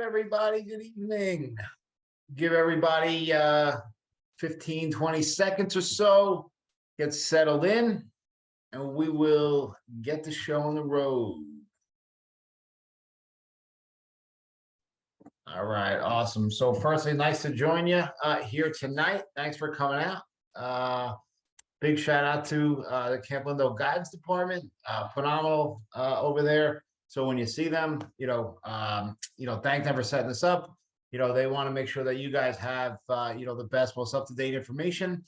everybody? Good evening. Give everybody 15, 20 seconds or so, get settled in, and we will get the show on the road. All right, awesome. So firstly, nice to join you here tonight. Thanks for coming out. Big shout out to the Camp Lindo Guidance Department. Phenomenal over there. So when you see them, thank them for setting this up. They want to make sure that you guys have, the best, most up-to-date information,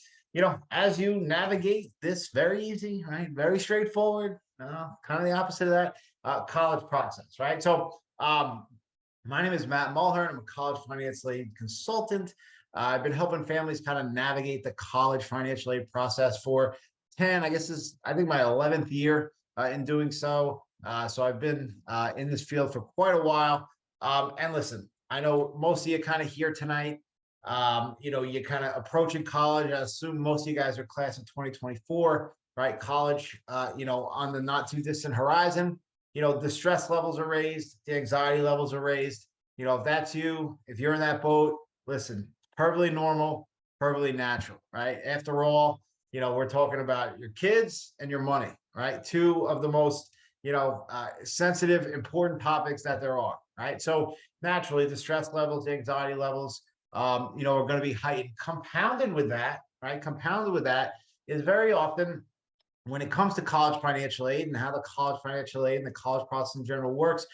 as you navigate this very easy, right? Very straightforward, kind of the opposite of that college process, right? So my name is Matt Mulhern. I'm a college financial aid consultant. I've been helping families kind of navigate the college financial aid process for 10, I think my 11th year in doing so. So I've been in this field for quite a while. And listen, I know most of you kind of here tonight, you're kind of approaching college. I assume most of you guys are class of 2024, right? College, on the not too distant horizon. The stress levels are raised, the anxiety levels are raised. If that's you, if you're in that boat, listen, perfectly normal, perfectly natural, right? After all, we're talking about your kids and your money, right? Two of the most, sensitive, important topics that there are, right? So naturally, the stress levels, the anxiety levels, are going to be heightened. Compounded with that, right? Compounded with that is very often when it comes to college financial aid and how the college financial aid and the college process in general works,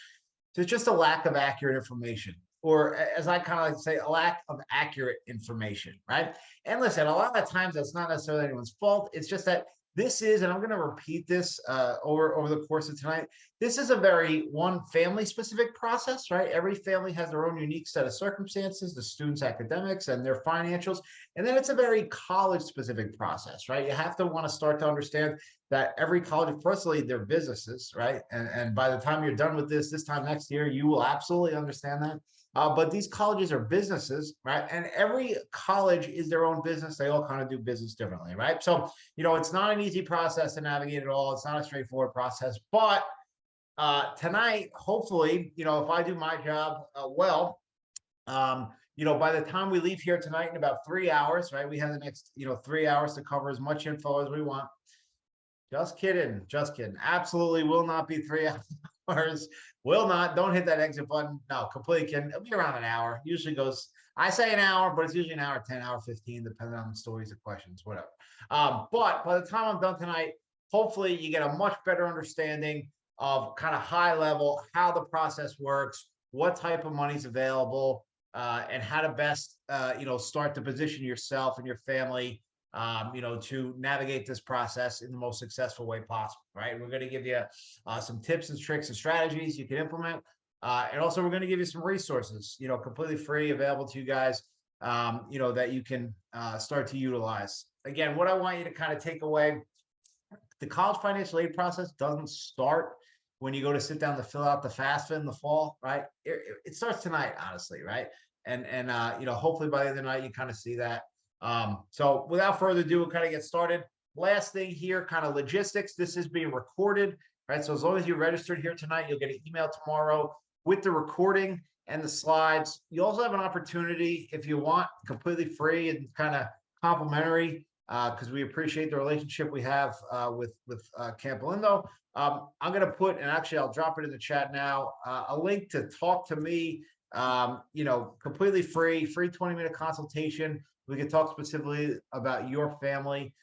there's just a lack of accurate information, or as I kind of like to say, a lack of accurate information, right? And listen, a lot of times that's not necessarily anyone's fault. It's just that this is, and I'm going to repeat this over the course of tonight, this is a very one family specific process, right? Every family has their own unique set of circumstances, the student's academics and their financials. And then it's a very college specific process, right? You have to want to start to understand that every college, firstly, they're businesses, right? And by the time you're done with this time next year, you will absolutely understand that. But these colleges are businesses, right? And every college is their own business. They all kind of do business differently, right? So, it's not an easy process to navigate at all. It's not a straightforward process. But tonight, hopefully, if I do my job well, by the time we leave here tonight in about 3 hours, right? We have the next, 3 hours to cover as much info as we want. Just kidding. Absolutely will not be 3 hours. Will not. Don't hit that exit button. No, completely kidding. It'll be around an hour. Usually goes, I say an hour, but it's usually an hour 10, hour 15, depending on the stories or questions, whatever. But by the time I'm done tonight, hopefully you get a much better understanding of kind of high level, how the process works, what type of money's available, and how to best, start to position yourself and your family, to navigate this process in the most successful way possible, right? We're going to give you some tips and tricks and strategies you can implement. And also we're going to give you some resources, completely free, available to you guys, that you can start to utilize. Again, what I want you to kind of take away, the college financial aid process doesn't start when you go to sit down to fill out the FAFSA in the fall, right? It starts tonight, honestly, right? And hopefully by the end of the night, you kind of see that. So without further ado, we'll kind of get started. Last thing here, kind of logistics. This is being recorded, right? So as long as you're registered here tonight, you'll get an email tomorrow with the recording and the slides. You also have an opportunity, if you want, completely free and kind of complimentary, because we appreciate the relationship we have with Camp Lindo. I'm going to put, and actually I'll drop it in the chat now, a link to talk to me, completely free 20-minute consultation. We can talk specifically about your family,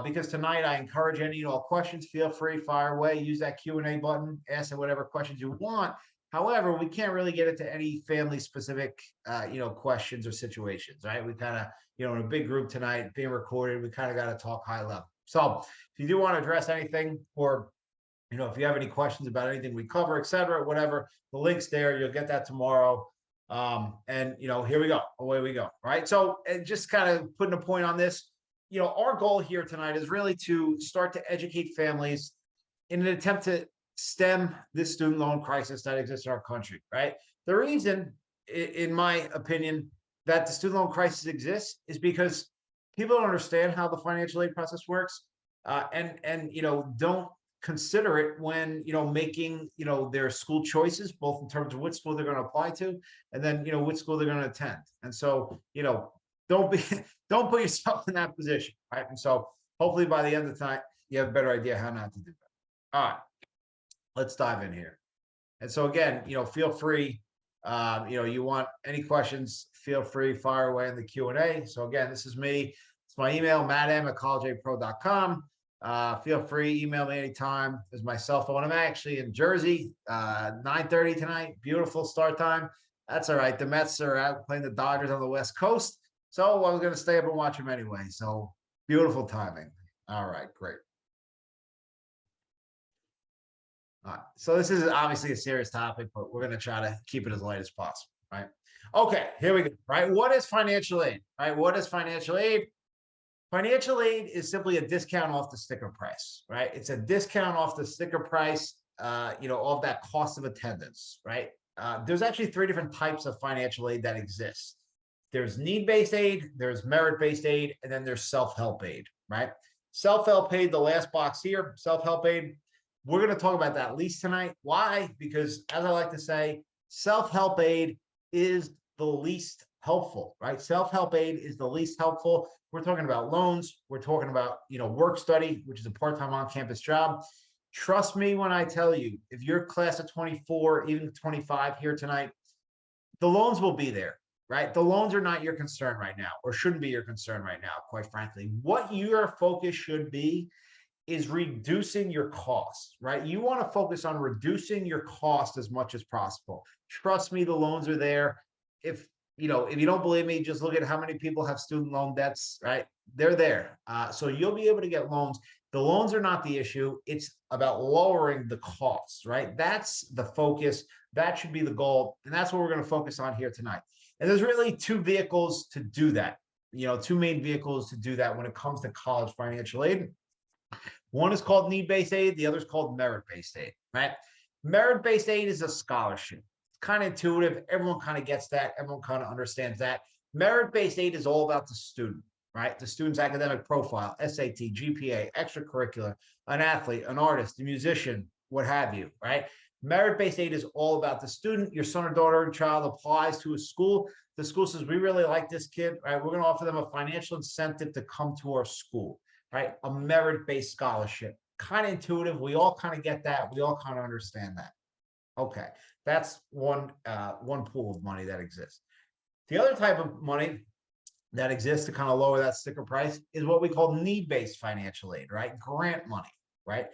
because tonight I encourage any questions. Feel free, fire away. Use that Q&A button. Ask them whatever questions you want. However, we can't really get into any family-specific, questions or situations, right? We kind of, in a big group tonight being recorded, we kind of got to talk high level. So if you do want to address anything, or if you have any questions about anything we cover, et cetera, whatever, the link's there. You'll get that tomorrow. And here we go, away we go, right? So, and just kind of putting a point on this, our goal here tonight is really to start to educate families in an attempt to stem this student loan crisis that exists in our country, right? The reason, in my opinion, that the student loan crisis exists is because people don't understand how the financial aid process works, and don't consider it when, making, their school choices, both in terms of which school they're going to apply to, and then, which school they're going to attend. And so, don't be, don't put yourself in that position, right? And so hopefully by the end of the time, you have a better idea how not to do that. All right, let's dive in here. And so again, feel free, you want any questions, feel free, fire away in the Q&A. So again, this is me. It's my email, mattam@collegepro.com. Feel free, email me anytime. There's my cell phone. I'm actually in Jersey, 9:30 tonight. Beautiful start time. That's all right. The Mets are out playing the Dodgers on the West Coast. So I was going to stay up and watch them anyway. So beautiful timing. All right, great. All right. So this is obviously a serious topic, but we're going to try to keep it as light as possible, right? Okay, here we go, right? What is financial aid, right? What is financial aid? Financial aid is simply a discount off the sticker price, right? It's a discount off the sticker price, of that cost of attendance, right? There's actually 3 different types of financial aid that exist. There's need-based aid, there's merit-based aid, and then there's self-help aid, right? Self-help aid, the last box here, self-help aid, we're going to talk about that least tonight. Why? Because as I like to say, self-help aid is the least helpful, right? Self-help aid is the least helpful. We're talking about loans. We're talking about, work study, which is a part-time on-campus job. Trust me when I tell you, if you're class of 24, even 25 here tonight, the loans will be there, right? The loans are not your concern right now, or shouldn't be your concern right now, quite frankly. What your focus should be is reducing your costs, right? You want to focus on reducing your cost as much as possible. Trust me, the loans are there. If you don't believe me, just look at how many people have student loan debts, right? They're there. So you'll be able to get loans. The loans are not the issue. It's about lowering the costs, right? That's the focus. That should be the goal. And that's what we're going to focus on here tonight. And there's really 2 vehicles to do that. 2 main vehicles to do that when it comes to college financial aid. One is called need-based aid. The other is called merit-based aid, right? Merit-based aid is a scholarship. It's kind of intuitive. Everyone kind of gets that. Everyone kind of understands that. Merit-based aid is all about the student, right? The student's academic profile, SAT, GPA, extracurricular, an athlete, an artist, a musician, what have you, right? Merit-based aid is all about the student. Your son or daughter or child applies to a school. The school says, we really like this kid, right? We're going to offer them a financial incentive to come to our school. Right? A merit-based scholarship. Kind of intuitive. We all kind of get that. We all kind of understand that. Okay. That's one pool of money that exists. The other type of money that exists to kind of lower that sticker price is what we call need-based financial aid, right? Grant money, right?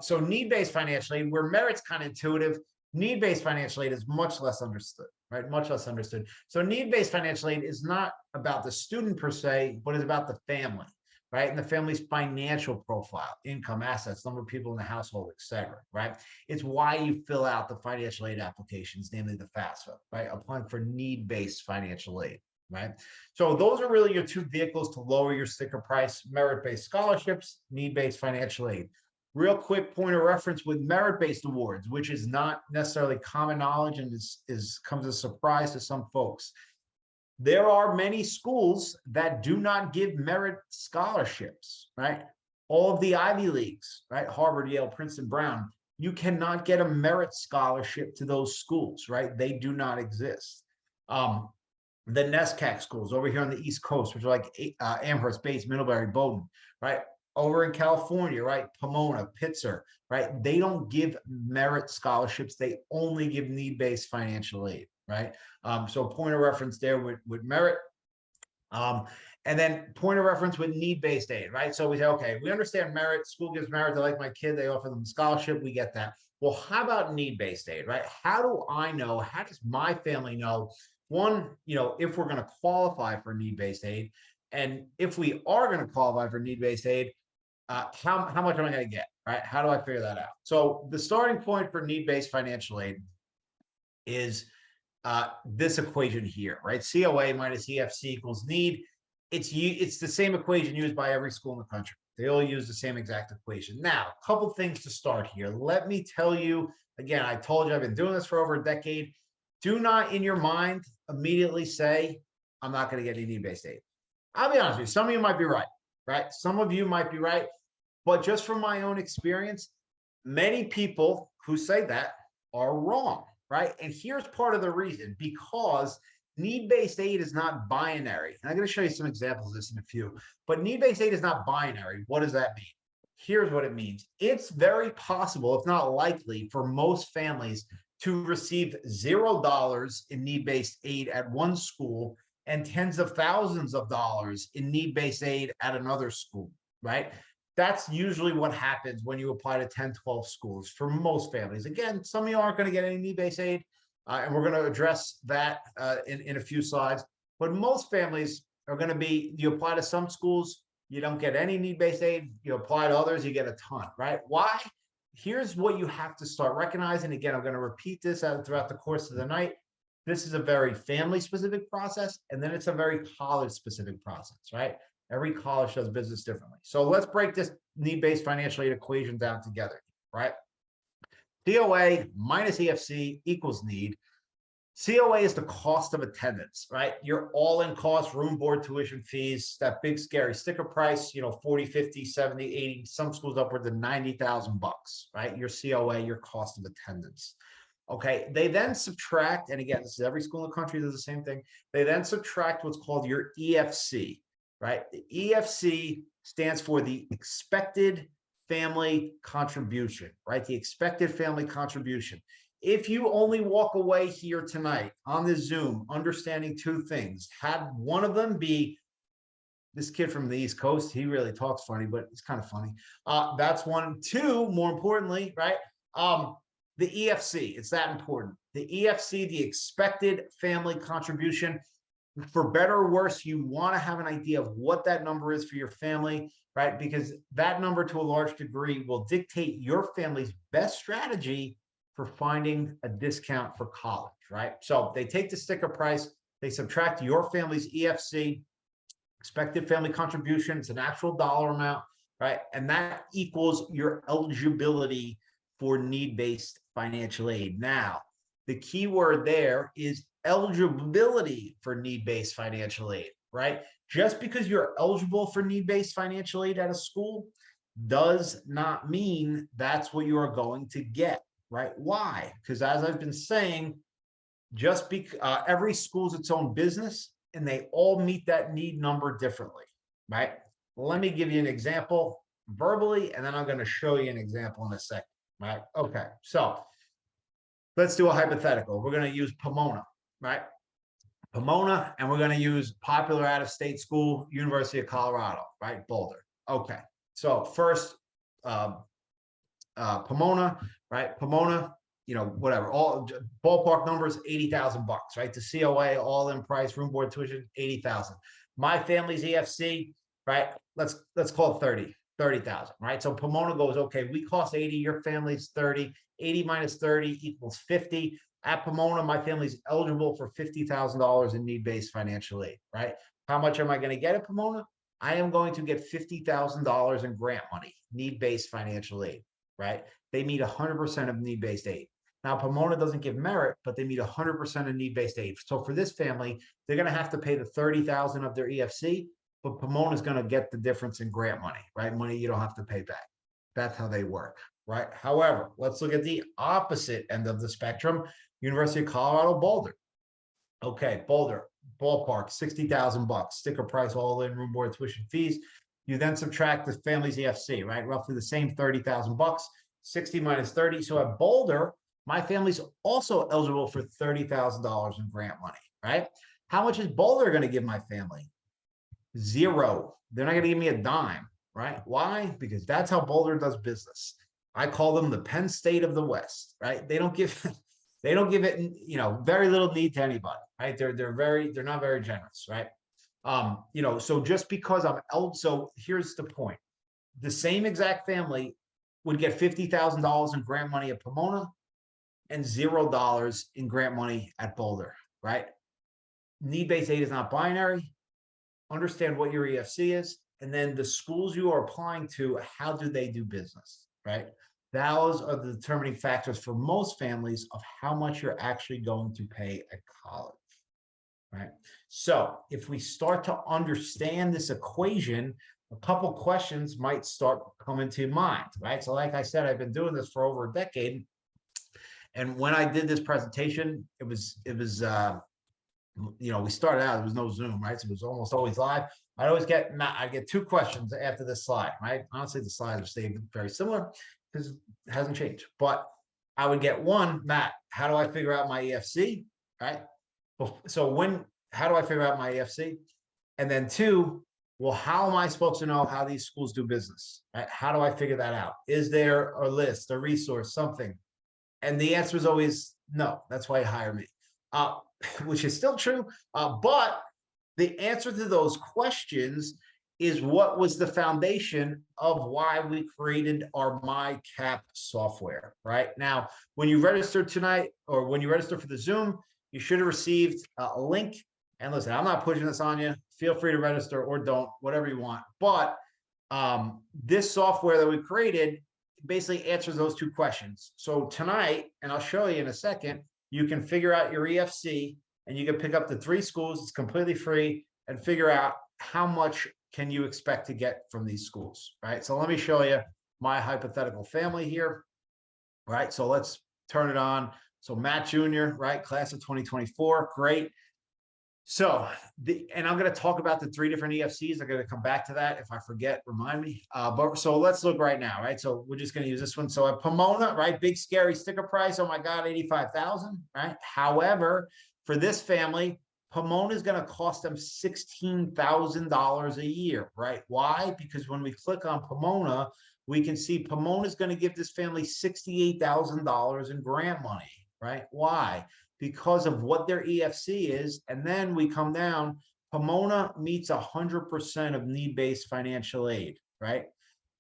So need-based financial aid, where merit's kind of intuitive, need-based financial aid is much less understood, right? Much less understood. So need-based financial aid is not about the student per se, but it's about the family. Right? And the family's financial profile, income, assets, number of people in the household, et cetera, right? It's why you fill out the financial aid applications, namely the FAFSA, right? Applying for need-based financial aid, right? So those are really your 2 vehicles to lower your sticker price: merit-based scholarships, need-based financial aid. Real quick point of reference with merit-based awards, which is not necessarily common knowledge and comes as a surprise to some folks. There are many schools that do not give merit scholarships, right? All of the Ivy Leagues, right? Harvard, Yale, Princeton, Brown, you cannot get a merit scholarship to those schools, right? They do not exist. The NESCAC schools over here on the East Coast, which are like Amherst, Bates, Middlebury, Bowdoin, right? Over in California, right? Pomona, Pitzer, right? They don't give merit scholarships. They only give need-based financial aid, right? So point of reference there with merit. And then point of reference with need-based aid, right? So we say, okay, we understand merit. School gives merit. They like my kid. They offer them a scholarship. We get that. Well, how about need-based aid, right? How do I know? How does my family know? One, if we're going to qualify for need-based aid, and if we are going to qualify for need-based aid, how much am I going to get, right? How do I figure that out? So the starting point for need-based financial aid is this equation here, right? COA minus EFC equals need. It's the same equation used by every school in the country. They all use the same exact equation. Now, a couple things to start here. Let me tell you, again, I told you I've been doing this for over a decade. Do not in your mind immediately say, I'm not going to get any need-based aid. I'll be honest with you, some of you might be right? Some of you might be right. But just from my own experience, Many people who say that are wrong, right? And here's part of the reason, because need-based aid is not binary. And I'm going to show you some examples of this in a few, but need-based aid is not binary. What does that mean? Here's what it means. It's very possible, if not likely, for most families to receive $0 in need-based aid at one school and tens of thousands of dollars in need-based aid at another school, right? That's usually what happens when you apply to 10, 12 schools for most families. Again, some of you aren't going to get any need-based aid, and we're going to address that in a few slides. But most families are going to be, you apply to some schools, you don't get any need-based aid. You apply to others, you get a ton, right? Why? Here's what you have to start recognizing. Again, I'm going to repeat this throughout the course of the night. This is a very family-specific process, and then it's a very college-specific process, right? Every college does business differently. So let's break this need-based financial aid equation down together, right? COA minus EFC equals need. COA is the cost of attendance, right? Your all-in cost, room, board, tuition fees, that big scary sticker price, 40, 50, 70, 80, some schools upwards of 90,000 bucks, right? Your COA, your cost of attendance. Okay, they then subtract, and again, this is every school in the country does the same thing. They then subtract what's called your EFC, right? The EFC stands for the expected family contribution, right? The expected family contribution. If you only walk away here tonight on this Zoom, understanding two things, had one of them be this kid from the East Coast, he really talks funny, but it's kind of funny. That's one. Two, more importantly, right? The EFC, it's that important. The EFC, the expected family contribution, for better or worse, you want to have an idea of what that number is for your family, right? Because that number to a large degree will dictate your family's best strategy for finding a discount for college, right? So they take the sticker price, they subtract your family's EFC, expected family contribution, it's an actual dollar amount, right? And that equals your eligibility for need-based financial aid. Now, the key word there is eligibility for need-based financial aid, right? Just because you're eligible for need-based financial aid at a school does not mean that's what you are going to get, right? Why? Because as I've been saying, just because every school's its own business and they all meet that need number differently, right? Let me give you an example verbally, and then I'm going to show you an example in a second, right? Okay, so let's do a hypothetical. We're going to use Pomona, right? Pomona, and we're going to use popular out-of-state school, University of Colorado, right? Boulder. Okay, so first, Pomona, right? Pomona, whatever, all ballpark numbers, 80,000 bucks, right? The COA, all in price, room, board, tuition, 80,000. My family's EFC, right? Let's call it 30,000, right? So Pomona goes, okay, we cost 80, your family's 30, 80 minus 30 equals 50. At Pomona, my family's eligible for $50,000 in need-based financial aid, right? How much am I going to get at Pomona? I am going to get $50,000 in grant money, need-based financial aid, right? They meet 100% of need-based aid. Now, Pomona doesn't give merit, but they meet 100% of need-based aid. So for this family, they're going to have to pay the $30,000 of their EFC, but Pomona is going to get the difference in grant money, right? Money you don't have to pay back. That's how they work, right? However, let's look at the opposite end of the spectrum, University of Colorado, Boulder. Okay, Boulder, ballpark, 60,000 bucks, sticker price, all in, room, board, tuition, fees. You then subtract the family's EFC, right? Roughly the same 30,000 bucks, 60 minus 30. So at Boulder, my family's also eligible for $30,000 in grant money, right? How much is Boulder going to give my family? Zero. They're not going to give me a dime, right? Why? Because that's how Boulder does business. I call them the Penn State of the West, right? They don't give it, very little need to anybody, right? They're not very generous, right? So just because I'm eligible, so here's the point. The same exact family would get $50,000 in grant money at Pomona and $0 in grant money at Boulder, right? Need-based aid is not binary. Understand what your EFC is, and then the schools you are applying to, how do they do business, right? Those are the determining factors for most families of how much you're actually going to pay at college, right? So if we start to understand this equation, a couple questions might start coming to mind, right? So like I said, I've been doing this for over a decade. And when I did this presentation, it was we started out, there was no Zoom, right? So it was almost always live. I get two questions after this slide, right? Honestly, the slides are staying very similar because it hasn't changed. But I would get one, Matt, how do I figure out my EFC, right? So how do I figure out my EFC? And then two, well, how am I supposed to know how these schools do business? Right? How do I figure that out? Is there a list, a resource, something? And the answer is always no. That's why you hire me, which is still true. But the answer to those questions is what was the foundation of why we created our MyCap software, right? Now, when you register tonight or when you register for the Zoom, you should have received a link. And listen, I'm not pushing this on you. Feel free to register or don't, whatever you want. But this software that we created basically answers those two questions. So tonight, and I'll show you in a second, you can figure out your EFC and you can pick up the 3 schools. It's completely free and figure out how much can you expect to get from these schools, right? So let me show you my hypothetical family here, right? So let's turn it on. So Matt Jr., right? Class of 2024, great. So, and I'm going to talk about the 3 different EFCs. I'm going to come back to that. If I forget, remind me. But so let's look right now, right? So we're just going to use this one. So at Pomona, right? Big scary sticker price. Oh my God, 85,000, right? However, for this family, Pomona is going to cost them $16,000 a year, right? Why? Because when we click on Pomona, we can see Pomona is going to give this family $68,000 in grant money, right? Why? Because of what their EFC is. And then we come down, Pomona meets 100% of need-based financial aid, right?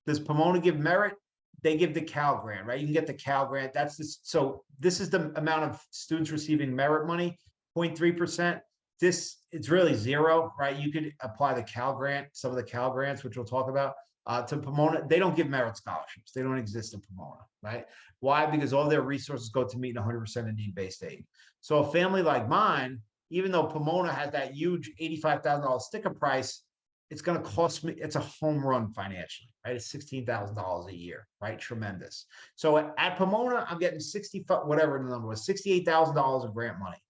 Does Pomona give merit? They give the Cal Grant, right? You can get the Cal Grant. So this is the amount of students receiving merit money, 0.3%. It's really zero, right? You could apply the Cal Grant, some of the Cal Grants, which we'll talk about, to Pomona. They don't give merit scholarships. They don't exist in Pomona, right? Why? Because all their resources go to meeting 100% of need-based aid. So a family like mine, even though Pomona has that huge $85,000 sticker price, it's going to cost me, it's a home run financially, right? It's $16,000 a year, right? Tremendous. So at Pomona, I'm getting whatever the number was, $68,000 of grant money.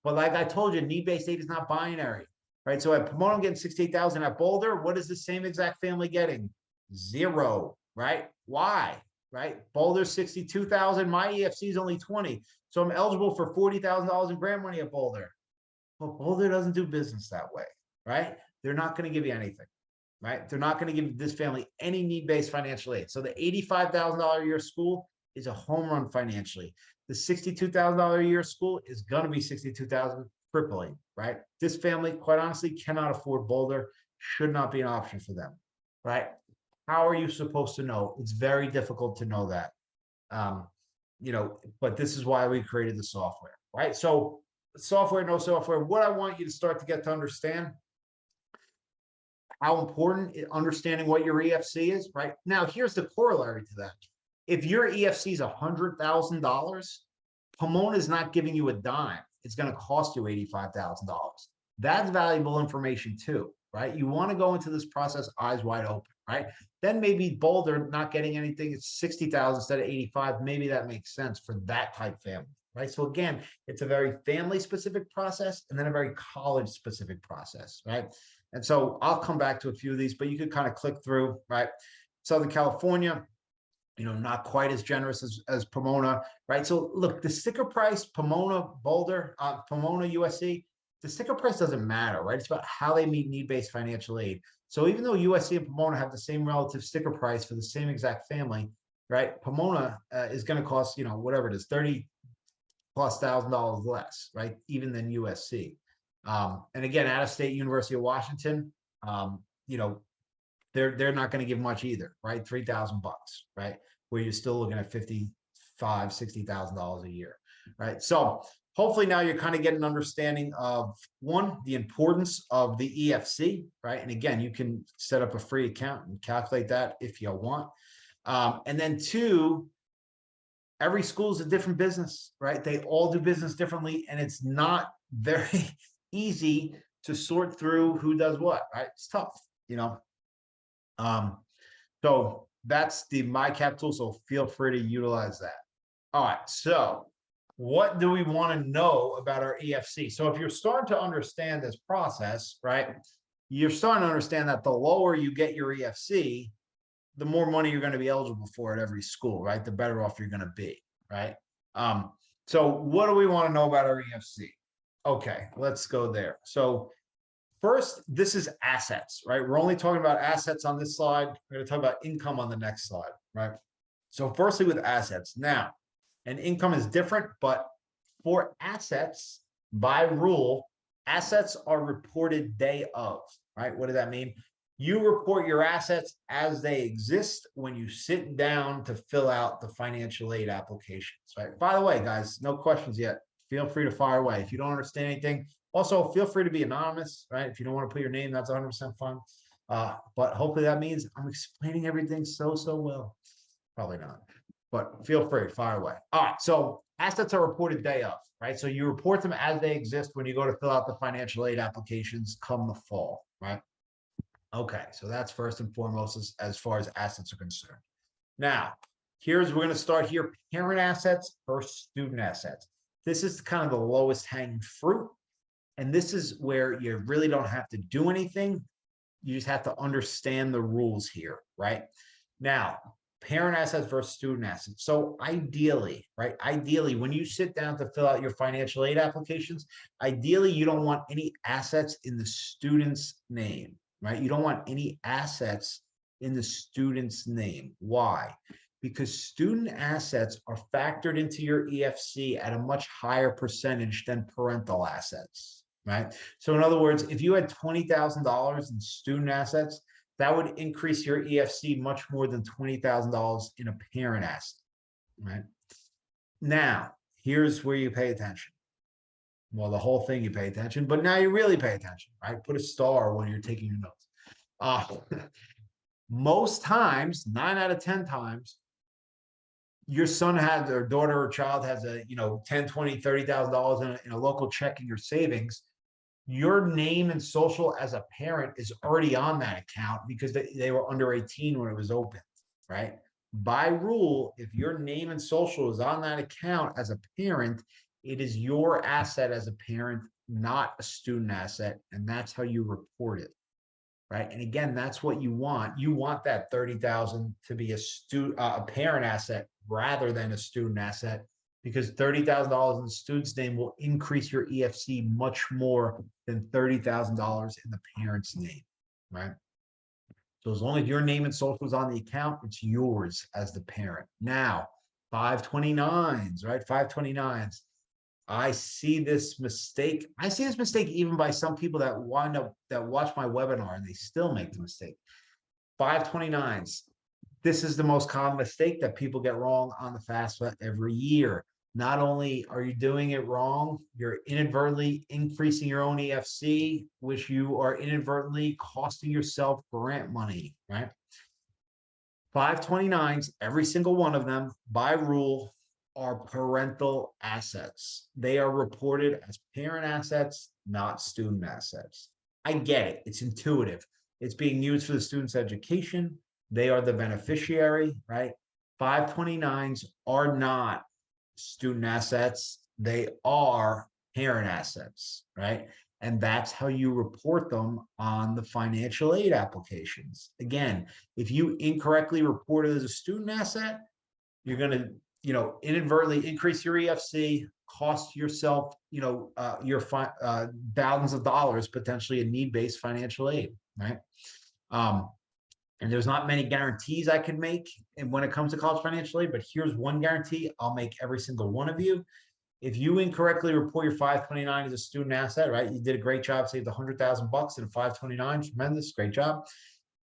But like I told you, need-based aid is not binary, right? So at Pomona, I'm getting $68,000. At Boulder, what is the same exact family getting? Zero, right? Why? Right? Boulder, 62,000. My EFC is only 20. So I'm eligible for $40,000 in grant money at Boulder. But Boulder doesn't do business that way, right? They're not going to give you anything, right? They're not going to give this family any need-based financial aid. So the $85,000 a year school is a home run financially. The $62,000 a year school is going to be $62,000 crippling, right? This family, quite honestly, cannot afford Boulder, should not be an option for them, right? How are you supposed to know? It's very difficult to know that. But this is why we created the software, right? So software, no software, what I want you to start to get to understand how important understanding what your EFC is, right? Now, here's the corollary to that. If your EFC is $100,000, Pomona is not giving you a dime. It's going to cost you $85,000. That's valuable information too, right? You want to go into this process eyes wide open, right? Then maybe Boulder not getting anything, it's 60,000 instead of 85. Maybe that makes sense for that type family, right? So again, it's a very family specific process and then a very college specific process, right? And so I'll come back to a few of these, but you could kind of click through, right? Southern California, not quite as generous as Pomona, right? So look, the sticker price, Pomona, Boulder, Pomona, USC, the sticker price doesn't matter, right? It's about how they meet need-based financial aid. So even though USC and Pomona have the same relative sticker price for the same exact family, right? Pomona is going to cost, whatever it is, $30,000+ less, right? Even than USC. And again, out of state, University of Washington, they're not going to give much either, right? $3,000, right? Where you're still looking at $60,000 a year, right? So hopefully now you're kind of getting an understanding of one, the importance of the EFC, right? And again, you can set up a free account and calculate that if you want. And then two, every school is a different business, right? They all do business differently, and it's not very easy to sort through who does what, right? It's tough, So that's the MyCap tool. So feel free to utilize that. All right. So what do we want to know about our EFC? So if you're starting to understand this process, right, you're starting to understand that the lower you get your EFC, the more money you're going to be eligible for at every school, right? The better off you're going to be, right? So what do we want to know about our EFC? Okay, let's go there. So first, this is assets, right? We're only talking about assets on this slide. We're going to talk about income on the next slide, right? So firstly with assets. Now, and income is different, but for assets, by rule, assets are reported day of, right? What does that mean? You report your assets as they exist when you sit down to fill out the financial aid applications, right? By the way, guys, no questions yet. Feel free to fire away. If you don't understand anything, also feel free to be anonymous, right? If you don't want to put your name, that's 100% fine. But hopefully that means I'm explaining everything so well. Probably not, but feel free, fire away. All right, so assets are reported day of, right? So you report them as they exist when you go to fill out the financial aid applications come the fall, right? Okay, so that's first and foremost as far as assets are concerned. Now, we're going to start here, parent assets versus student assets. This is kind of the lowest hanging fruit. And this is where you really don't have to do anything. You just have to understand the rules here, right? Now, parent assets versus student assets. So ideally, right? Ideally, when you sit down to fill out your financial aid applications, ideally, you don't want any assets in the student's name, right? You don't want any assets in the student's name. Why? Because student assets are factored into your EFC at a much higher percentage than parental assets, right? So in other words, if you had $20,000 in student assets, that would increase your EFC much more than $20,000 in a parent asset, right? Now, here's where you pay attention. Well, the whole thing you pay attention, but now you really pay attention, right? Put a star when you're taking your notes. Most times, 9 out of 10 times, your son has, or daughter or child has a, $10, $20, $30,000 in a local checking or savings. Your name and social as a parent is already on that account because they were under 18 when it was opened, right? By rule, if your name and social is on that account as a parent, it is your asset as a parent, not a student asset, and that's how you report it, right? And again, that's what you want. You want that 30,000 to be a parent asset rather than a student asset, because $30,000 in the student's name will increase your EFC much more than $30,000 in the parent's name, right? So as long as your name and social is on the account, it's yours as the parent. Now, 529s, right? 529s. I see this mistake. I see this mistake even by some people that watch my webinar and they still make the mistake. 529s. This is the most common mistake that people get wrong on the FAFSA every year. Not only are you doing it wrong, you're inadvertently increasing your own EFC, which you are inadvertently costing yourself grant money, right? 529s, every single one of them, by rule, are parental assets. They are reported as parent assets, not student assets. I get it. It's intuitive. It's being used for the student's education. They are the beneficiary, right? 529s are not student assets. They are parent assets, right? And that's how you report them on the financial aid applications. Again, if you incorrectly report it as a student asset, you're going to, inadvertently increase your EFC, cost yourself, your thousands of dollars potentially in need-based financial aid, right? And there's not many guarantees I can make when it comes to college financial aid, but here's one guarantee I'll make every single one of you. If you incorrectly report your 529 as a student asset, right? You did a great job, saved $100,000 in a 529, tremendous, great job.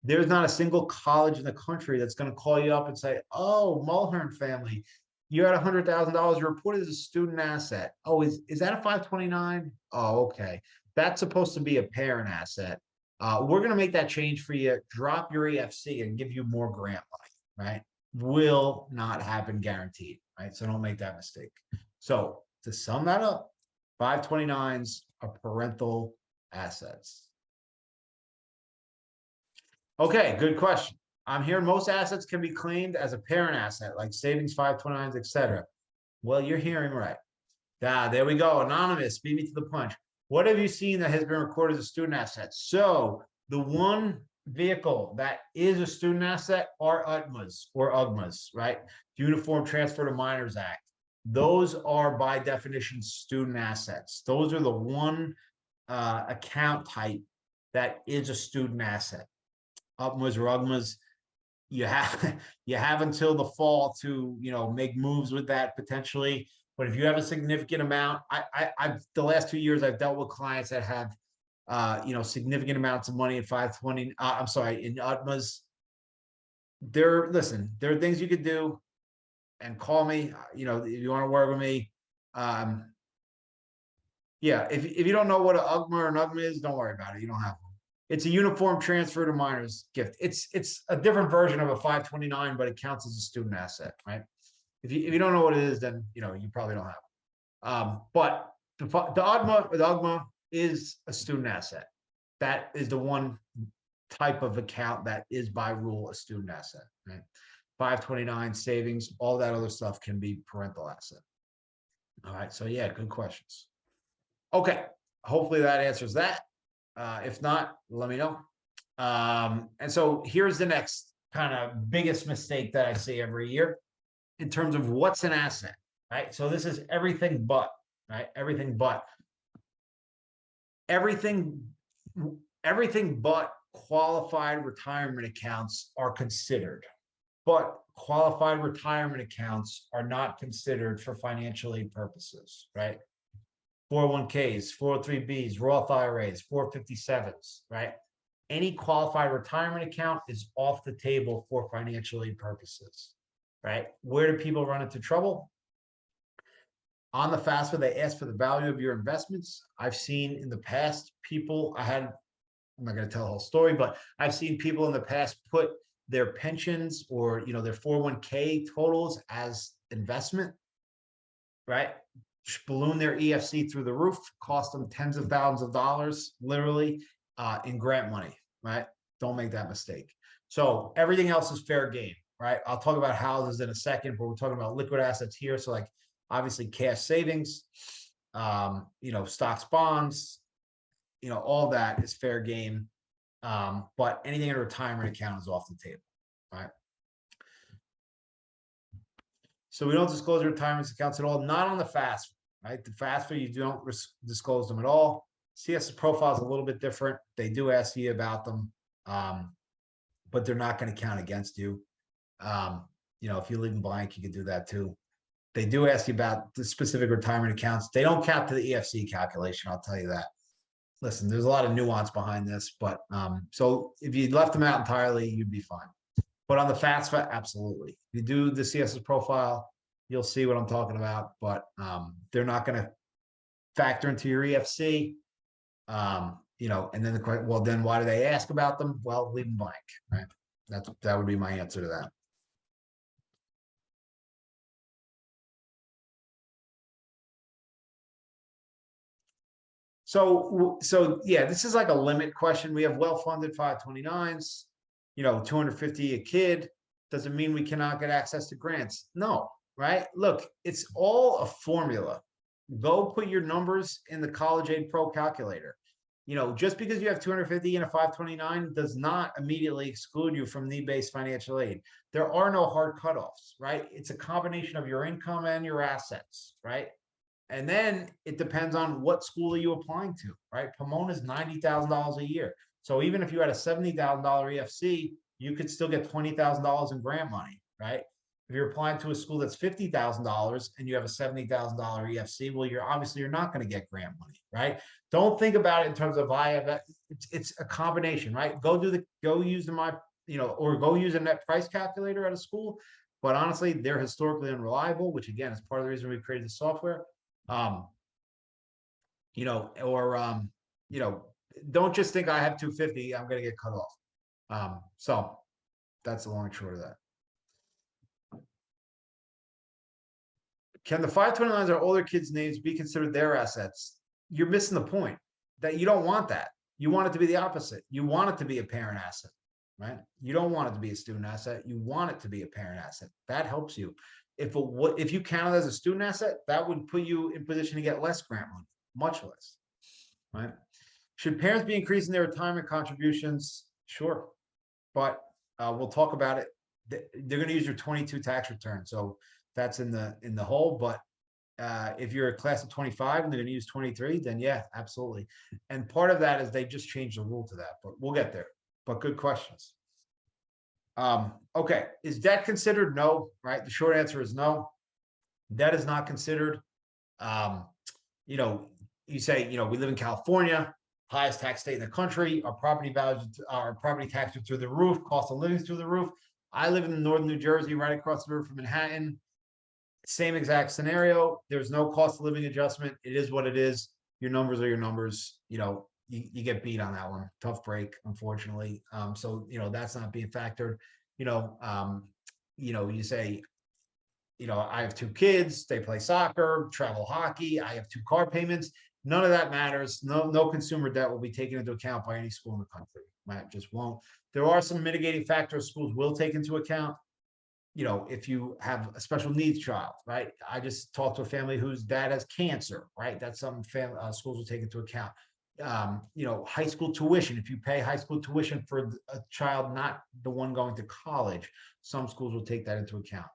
There's not a single college in the country that's going to call you up and say, "Oh, Mulhern family, you had $100,000. You reported as a student asset. Oh, is that a 529? Oh, okay. That's supposed to be a parent asset. We're going to make that change for you. Drop your EFC and give you more grant money," right? Will not happen, guaranteed, right? So don't make that mistake. So to sum that up, 529s are parental assets. Okay, good question. I'm hearing most assets can be claimed as a parent asset, like savings, 529s, etc. Well, you're hearing right. There we go. Anonymous, beat me to the punch. What have you seen that has been recorded as a student asset? So the one vehicle that is a student asset are UTMAs or UGMAs, right? Uniform Transfer to Minors Act. Those are by definition student assets. Those are the one account type that is a student asset. UTMAs or UGMAs, you have you have until the fall to make moves with that potentially. But if you have a significant amount, I've the last 2 years I've dealt with clients that have significant amounts of money in 520. I'm sorry, in UTMAs. There are things you could do, and call me. If you want to work with me. Yeah, if you don't know what an UGMA or an UGMA is, don't worry about it. You don't have one. It's a uniform transfer to minors gift. It's a different version of a 529, but it counts as a student asset, right? If you don't know what it is, then you probably don't have it. But the UGMA is a student asset. That is the one type of account that is by rule a student asset, right? 529 savings, all that other stuff can be parental asset. All right, so yeah, good questions. Okay, hopefully that answers that. If not, let me know. And so here's the next kind of biggest mistake that I see every year in terms of what's an asset, right? So this is everything but, right? Everything but qualified retirement accounts are considered, but qualified retirement accounts are not considered for financial aid purposes, right? 401ks, 403bs, Roth IRAs, 457s, right? Any qualified retirement account is off the table for financial aid purposes, right? Where do people run into trouble? On the FAFSA, they ask for the value of your investments. I've seen in the past I'm not going to tell the whole story, but I've seen people in the past put their pensions or their 401k totals as investment, right? Balloon their EFC through the roof, cost them tens of thousands of dollars, literally, in grant money, right? Don't make that mistake. So everything else is fair game, right? I'll talk about houses in a second, but we're talking about liquid assets here. So like obviously cash savings, stocks, bonds, all that is fair game. But anything in a retirement account is off the table, right? So we don't disclose retirement accounts at all, not on the FAFSA, right? The FAFSA, you don't disclose them at all. CS profile is a little bit different. They do ask you about them, but they're not going to count against you. If you leave them blank, you can do that too. They do ask you about the specific retirement accounts. They don't count to the EFC calculation, I'll tell you that. Listen, there's a lot of nuance behind this, but so if you left them out entirely, you'd be fine. But on the FAFSA, absolutely. If you do the CSS profile, you'll see what I'm talking about, but they're not going to factor into your EFC. And then the question, well, then why do they ask about them? Well, leave them blank, right? That would be my answer to that. So yeah, this is like a limit question. We have well-funded 529s, 250 a kid. Doesn't mean we cannot get access to grants. No, right? Look, it's all a formula. Go put your numbers in the College Aid Pro calculator. Just because you have 250 and a 529 does not immediately exclude you from need-based financial aid. There are no hard cutoffs, right? It's a combination of your income and your assets, right? And then it depends on what school are you applying to, right? Pomona is $90,000 a year. So even if you had a $70,000 EFC, you could still get $20,000 in grant money, right? If you're applying to a school that's $50,000 and you have a $70,000 EFC, well, you're not going to get grant money, right? Don't think about it in terms of it's a combination, right? Go use a net price calculator at a school. But honestly, they're historically unreliable, which again is part of the reason we created the software. Don't just think I have 250, I'm going to get cut off. So that's the long and short of that. Can the 529s or older kids' names be considered their assets? You're missing the point that you don't want that. You want it to be the opposite. You want it to be a parent asset, right? You don't want it to be a student asset. You want it to be a parent asset. That helps you. If you count it as a student asset, that would put you in position to get less grant money, much less, right? Should parents be increasing their retirement contributions? Sure, but we'll talk about it. They're going to use your 22 tax return, so that's in the hole. But if you're a class of 25 and they're going to use 23, then yeah, absolutely. And part of that is they just changed the rule to that, but we'll get there. But good questions. Okay, is debt considered? No, right? The short answer is no. Debt is not considered. You know, you say, we live in California, highest tax state in the country. Our property values, our property taxes are through the roof, cost of living is through the roof. I live in northern New Jersey, right across the river from Manhattan. Same exact scenario. There's no cost of living adjustment. It is what it is. Your numbers are your numbers. You get beat on that one. Tough break, unfortunately. So that's not being factored. You say, I have 2 kids, they play soccer, travel hockey, I have 2 car payments. None of that matters. No consumer debt will be taken into account by any school in the country. Right? Just won't. There are some mitigating factors schools will take into account. If you have a special needs child, right? I just talked to a family whose dad has cancer, right? That's something schools will take into account. High school tuition. If you pay high school tuition for a child, not the one going to college, some schools will take that into account.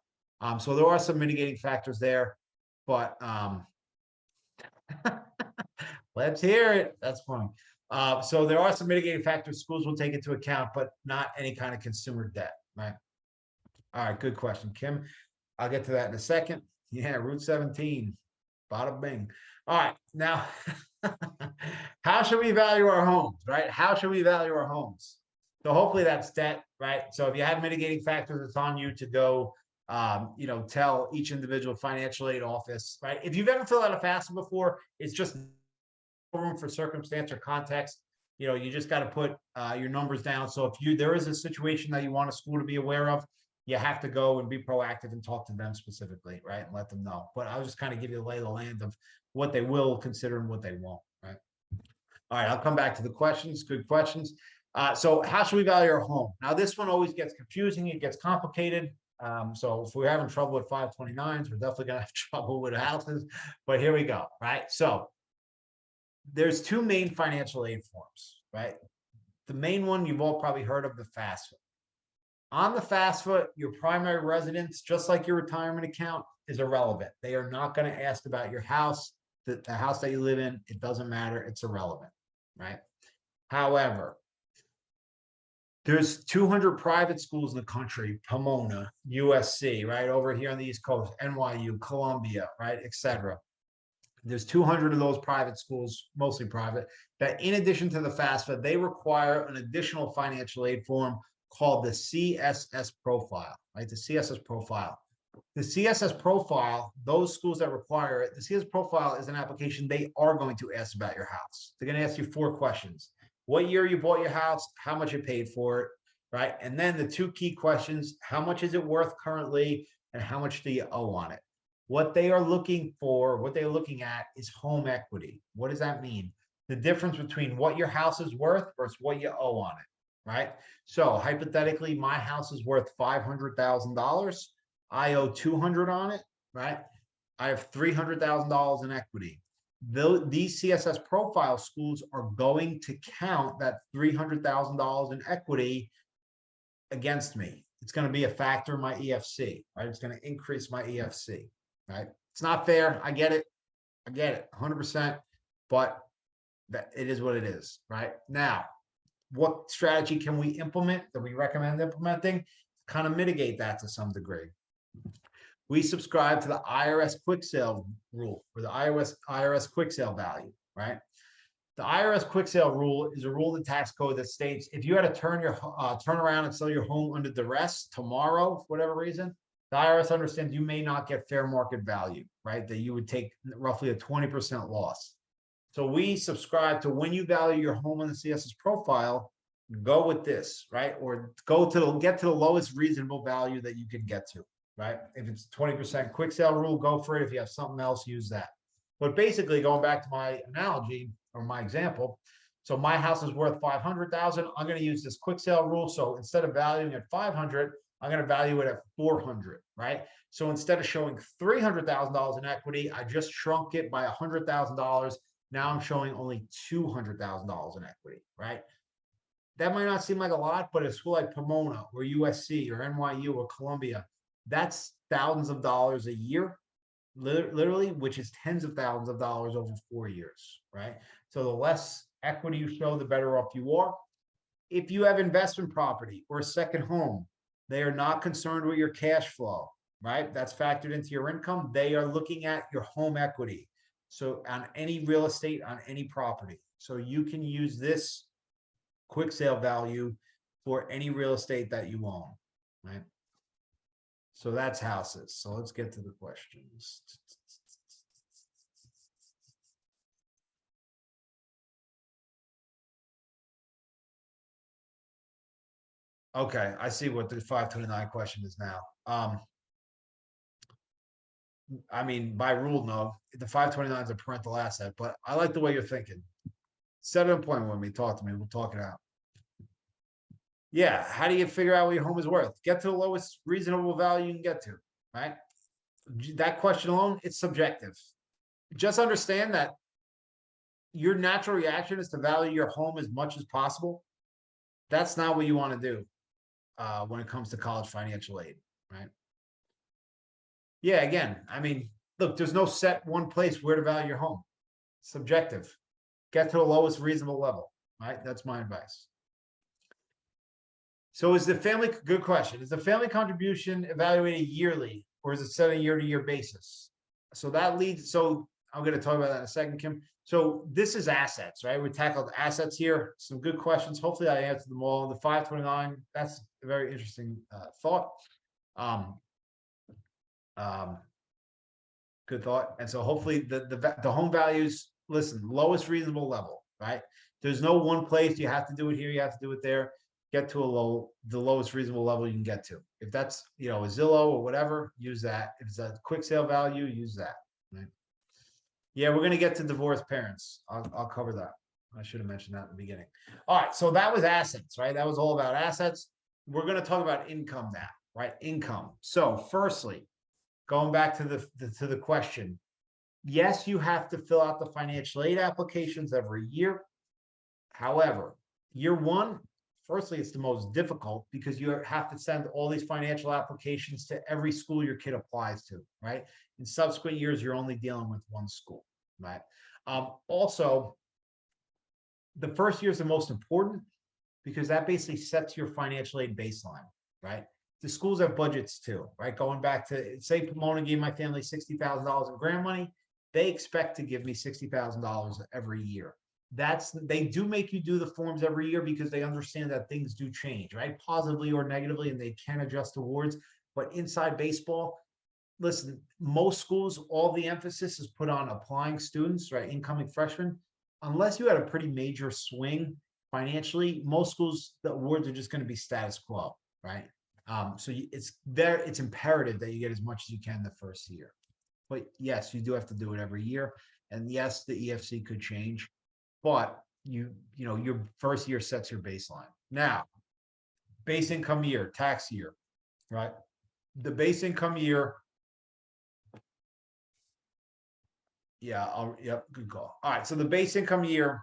So there are some mitigating factors there, but let's hear it. That's funny. So there are some mitigating factors schools will take into account, but not any kind of consumer debt, right? All right, good question, Kim. I'll get to that in a second. Yeah, Route 17, bada bing. All right, now, how should we value our homes, right? How should we value our homes? So hopefully that's debt, right? So if you have mitigating factors, it's on you to go, tell each individual financial aid office, right? If you've ever filled out a FAFSA before, it's just room for circumstance or context. You just got to put your numbers down. So if there is a situation that you want a school to be aware of, you have to go and be proactive and talk to them specifically, right? And let them know. But I'll just kind of give you the lay of the land of what they will consider and what they won't, right? All right, I'll come back to the questions. Good questions. So how should we value our home? Now, this one always gets confusing. It gets complicated. So if we're having trouble with 529s, we're definitely going to have trouble with houses. But here we go, right? So there's 2 main financial aid forms, right? The main one you've all probably heard of, the FAFSA. On the FAFSA, your primary residence, just like your retirement account, is irrelevant. They are not going to ask about your house, the house that you live in. It doesn't matter. It's irrelevant, right? However, there's 200 private schools in the country, Pomona, USC, right? Over here on the East Coast, NYU, Columbia, right? Etc. There's 200 of those private schools, mostly private, that in addition to the FAFSA, they require an additional financial aid form called the CSS profile, right? The CSS profile. The CSS profile, those schools that require it, the CSS profile is an application they are going to ask about your house. They're going to ask you 4 questions. What year you bought your house, how much you paid for it, right? And then the 2 key questions, how much is it worth currently, and how much do you owe on it? What they are looking for, what they're looking at is home equity. What does that mean? The difference between what your house is worth versus what you owe on it. Right? So hypothetically, my house is worth $500,000. I owe $200 on it, right? I have $300,000 in equity. These CSS profile schools are going to count that $300,000 in equity against me. It's going to be a factor in my EFC, right? It's going to increase my EFC, right? It's not fair. I get it. 100%, but it is what it is, right? Now, what strategy can we implement that we recommend implementing to kind of mitigate that to some degree? We subscribe to the IRS quick sale rule, or the IRS quick sale value, right? The IRS quick sale rule is a rule in the tax code that states if you had to turn around and sell your home under duress tomorrow, for whatever reason, the IRS understands you may not get fair market value, right? That you would take roughly a 20% loss. So we subscribe to, when you value your home on the CSS profile, go with this, right? Or get to the lowest reasonable value that you can get to, right? If it's 20% quick sale rule, go for it. If you have something else, use that. But basically, going back to my analogy or my example, So my house is worth 500,000. I'm going to use this quick sale rule. So instead of valuing at 500, I'm going to value it at 400, right? So instead of showing $300,000 in equity, I just shrunk it by $100,000. Now I'm showing only $200,000 in equity, right? That might not seem like a lot, but a school like Pomona or USC or NYU or Columbia, that's thousands of dollars a year, literally, which is tens of thousands of dollars over 4 years, right? So the less equity you show, the better off you are. If you have investment property or a second home, they are not concerned with your cash flow, right? That's factored into your income. They are looking at your home equity. So on any real estate, on any property. So you can use this quick sale value for any real estate that you own, right? So that's houses. So let's get to the questions. Okay, I see what the 529 question is now. I mean, by rule, no. The 529 is a parental asset, but I like the way you're thinking. Set an appointment with me. Talk to me. We'll talk it out. Yeah. How do you figure out what your home is worth? Get to the lowest reasonable value you can get to, right? That question alone, it's subjective. Just understand that your natural reaction is to value your home as much as possible. That's not what you want to do when it comes to college financial aid, right? Yeah, again, I mean, look, there's no set one place where to value your home. Subjective. Get to the lowest reasonable level, right? That's my advice. So is the family, good question. Is the family contribution evaluated yearly or is it set on a year-to-year basis? So that leads, so I'm going to talk about that in a second, Kim. So this is assets, right? We tackled assets here. Some good questions. Hopefully I answered them all. The 529, that's a very interesting thought. Good thought. And so hopefully the home values, listen, lowest reasonable level, right? There's no one place you have to do it here, you have to do it there. Get to the lowest reasonable level you can get to. If that's, a Zillow or whatever, use that. If it's a quick sale value, use that. Right? Yeah, we're gonna get to divorced parents. I'll cover that. I should have mentioned that in the beginning. All right, so that was assets, right? That was all about assets. We're gonna talk about income now, right? Income. So firstly, going back to the question, yes, you have to fill out the financial aid applications every year. However, year one, firstly, it's the most difficult because you have to send all these financial applications to every school your kid applies to, right? In subsequent years, you're only dealing with one school, right? Also, the first year is the most important because that basically sets your financial aid baseline, right? The schools have budgets too, right? Going back to, say, Pomona gave my family $60,000 in grant money. They expect to give me $60,000 every year. They do make you do the forms every year because they understand that things do change, right? Positively or negatively, and they can adjust awards. But inside baseball, listen, most schools, all the emphasis is put on applying students, right? Incoming freshmen. Unless you had a pretty major swing financially, most schools, the awards are just going to be status quo, right? So it's imperative that you get as much as you can the first year. But yes, you do have to do it every year. And yes, the EFC could change, but your first year sets your baseline. Now, base income year, tax year, right? The base income year. Yeah, yep, good call. All right, so the base income year,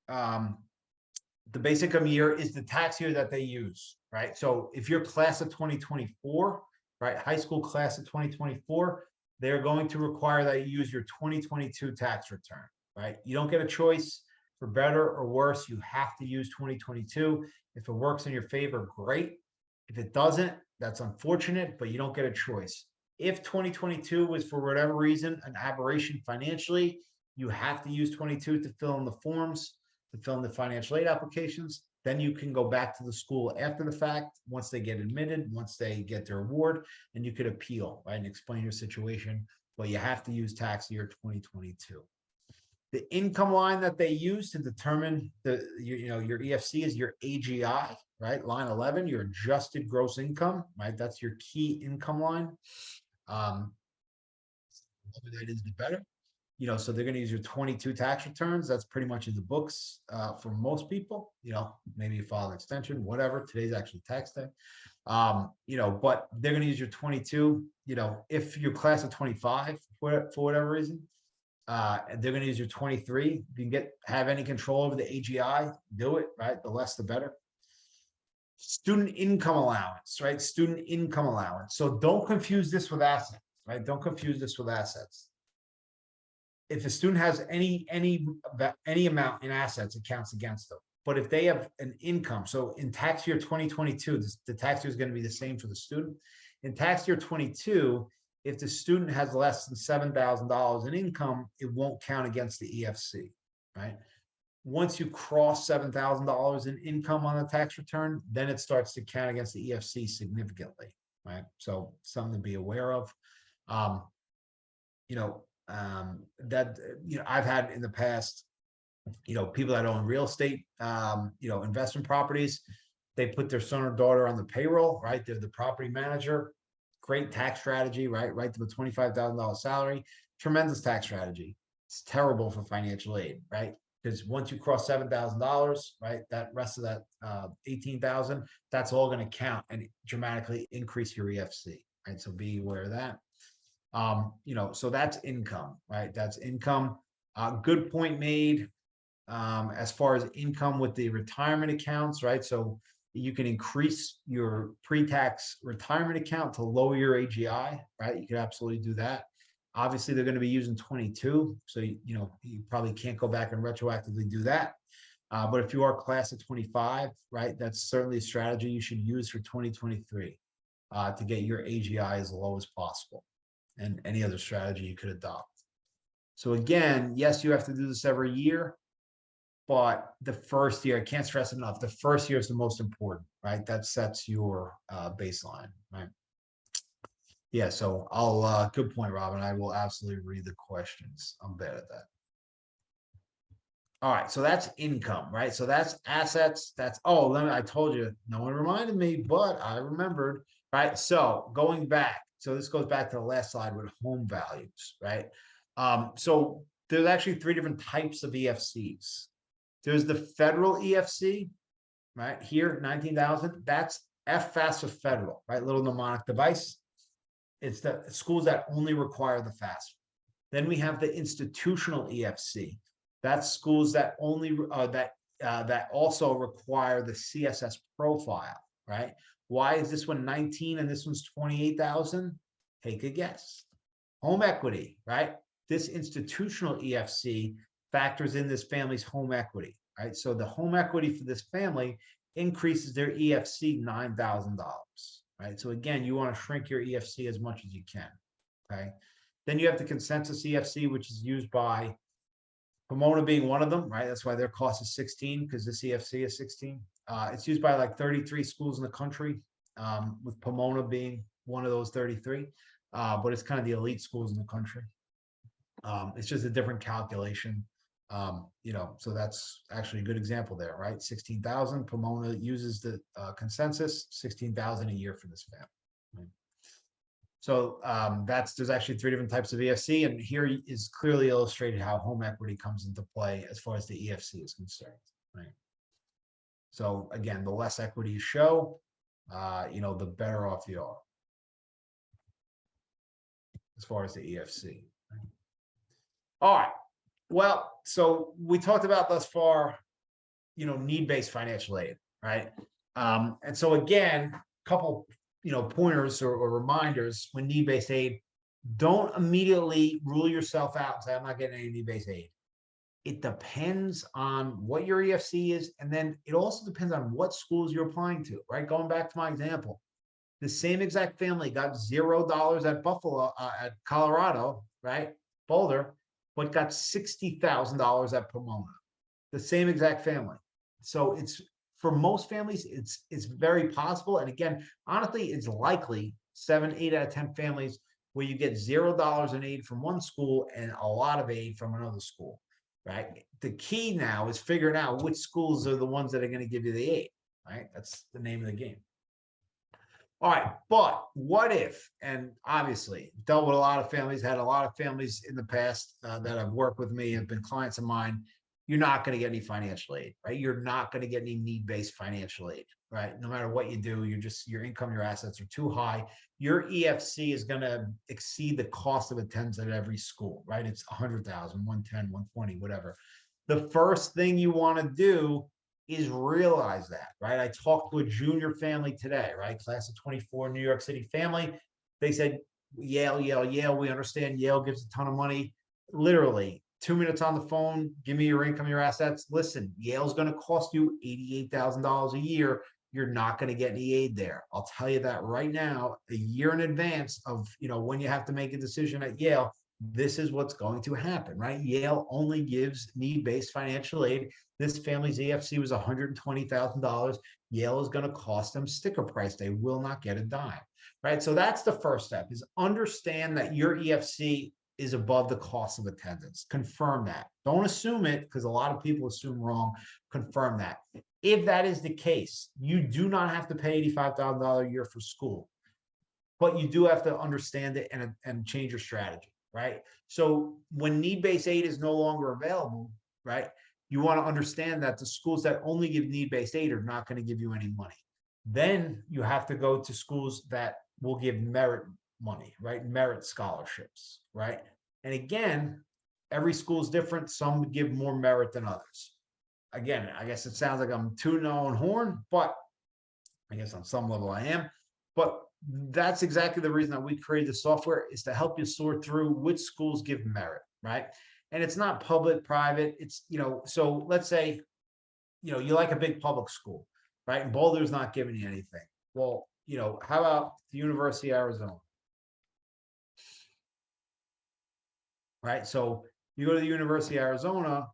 is the tax year that they use, right? So if you're class of 2024, right, high school class of 2024, they're going to require that you use your 2022 tax return, right? You don't get a choice. For better or worse, you have to use 2022. If it works in your favor, great. If it doesn't, that's unfortunate, but you don't get a choice. If 2022 was for whatever reason an aberration financially, you have to use 22 to fill in the forms, to fill in the financial aid applications. Then you can go back to the school after the fact, once they get admitted, once they get their award, and you could appeal, right, and explain your situation. But you have to use tax year 2022. The income line that they use to determine your EFC is your AGI, right? Line 11, your adjusted gross income, right? That's your key income line. The lower that is, the better. So they're going to use your 22 tax returns. That's pretty much in the books for most people. Maybe you file an extension, whatever. Today's actually tax day. But they're going to use your 22. If you're class of 25 for whatever reason, they're going to use your 23. If you can have any control over the AGI, do it, right? The less, the better. Student income allowance, right? Student income allowance. So don't confuse this with assets, right? Don't confuse this with assets. If a student has any amount in assets, it counts against them. But if they have an income, so in tax year 2022, the tax year is going to be the same for the student. In tax year 22, if the student has less than $7,000 in income, it won't count against the EFC, right? Once you cross $7,000 in income on the tax return, then it starts to count against the EFC significantly, right? So something to be aware of. I've had in the past, people that own real estate, investment properties, they put their son or daughter on the payroll, right? They're the property manager. Great tax strategy, right? Right to the $25,000 salary. Tremendous tax strategy. It's terrible for financial aid, right? Because once you cross $7,000, right, that rest of that $18,000, that's all going to count and dramatically increase your EFC, right? So be aware of that. So that's income, right? That's income. Good point made. As far as income with the retirement accounts, right? So you can increase your pre-tax retirement account to lower your AGI, right? You can absolutely do that. Obviously, they're going to be using 22, so you probably can't go back and retroactively do that. But if you are class of 25, right, that's certainly a strategy you should use for 2023 to get your AGI as low as possible, and any other strategy you could adopt. So again, yes, you have to do this every year, but the first year, I can't stress enough, the first year is the most important, right? That sets your baseline, right? Yeah, so good point, Robin. I will absolutely read the questions. I'm bad at that. All right, so that's income, right? So that's assets. I told you, no one reminded me, but I remembered, right? So going back, so this goes back to the last slide with home values, right? So there's actually 3 different types of EFCs. There's the federal EFC, right? Here, 19,000. That's FAFSA federal, right? Little mnemonic device. It's the schools that only require the FAFSA. Then we have the institutional EFC. That's schools that only that also require the CSS profile, right? Why is this one 19 and this one's 28,000? Take a guess. Home equity, right? This institutional EFC factors in this family's home equity, right? So the home equity for this family increases their EFC $9,000, right? So again, you want to shrink your EFC as much as you can, okay? Then you have the consensus EFC, which is used by Pomona being one of them, right? That's why their cost is 16, because this EFC is 16. It's used by like 33 schools in the country, with Pomona being one of those 33. But it's kind of the elite schools in the country. It's just a different calculation. So that's actually a good example there, right? 16,000. Pomona uses the consensus, 16,000 a year for this family. Right? So there's actually 3 different types of EFC, and here is clearly illustrated how home equity comes into play as far as the EFC is concerned, right? So again, the less equity you show, the better off you are as far as the EFC. Right? All right. Well, so we talked about thus far, need-based financial aid, right? And so again, a couple pointers or reminders when need-based aid. Don't immediately rule yourself out and say, I'm not getting any need-based aid. It depends on what your EFC is, and then it also depends on what schools you're applying to, right? Going back to my example, the same exact family got $0 at Buffalo, at Colorado, right? Boulder, but got $60,000 at Pomona. The same exact family. So it's, for most families, it's very possible. And again, honestly, it's likely 7, 8 out of 10 families where you get $0 in aid from one school and a lot of aid from another school, right? The key now is figuring out which schools are the ones that are going to give you the aid, right? That's the name of the game. All right, but what if, and obviously dealt with a lot of families, had a lot of families in the past that have worked with me, have been clients of mine. You're not going to get any financial aid, right? You're not going to get any need-based financial aid, right? No matter what you do, your income, your assets are too high. Your EFC is going to exceed the cost of attendance at every school, right? It's 100,000, 110, 120, whatever. The first thing you want to do is realize that, right? I talked to a junior family today, right? Class of 24, New York City family. They said, Yale, Yale, Yale. We understand Yale gives a ton of money. Literally 2 minutes on the phone. Give me your income, your assets. Listen, Yale's going to cost you $88,000 a year. You're not going to get any aid there. I'll tell you that right now, a year in advance of, when you have to make a decision at Yale, this is what's going to happen, right? Yale only gives need-based financial aid. This family's EFC was $120,000. Yale is going to cost them sticker price. They will not get a dime, right? So that's the first step, is understand that your EFC is above the cost of attendance. Confirm that. Don't assume it, because a lot of people assume wrong. Confirm that. If that is the case, you do not have to pay $85,000 a year for school, but you do have to understand it and change your strategy, right? So when need-based aid is no longer available, right, you want to understand that the schools that only give need-based aid are not going to give you any money. Then you have to go to schools that will give merit money, right? Merit scholarships, right? And again, every school is different. Some give more merit than others. Again, I guess it sounds like I'm tooting my own horn, but I guess on some level I am. But that's exactly the reason that we created the software, is to help you sort through which schools give merit, right? And it's not public, private. It's, so let's say, you like a big public school, right? And Boulder's not giving you anything. Well, how about the University of Arizona? Right? So you go to the University of Arizona,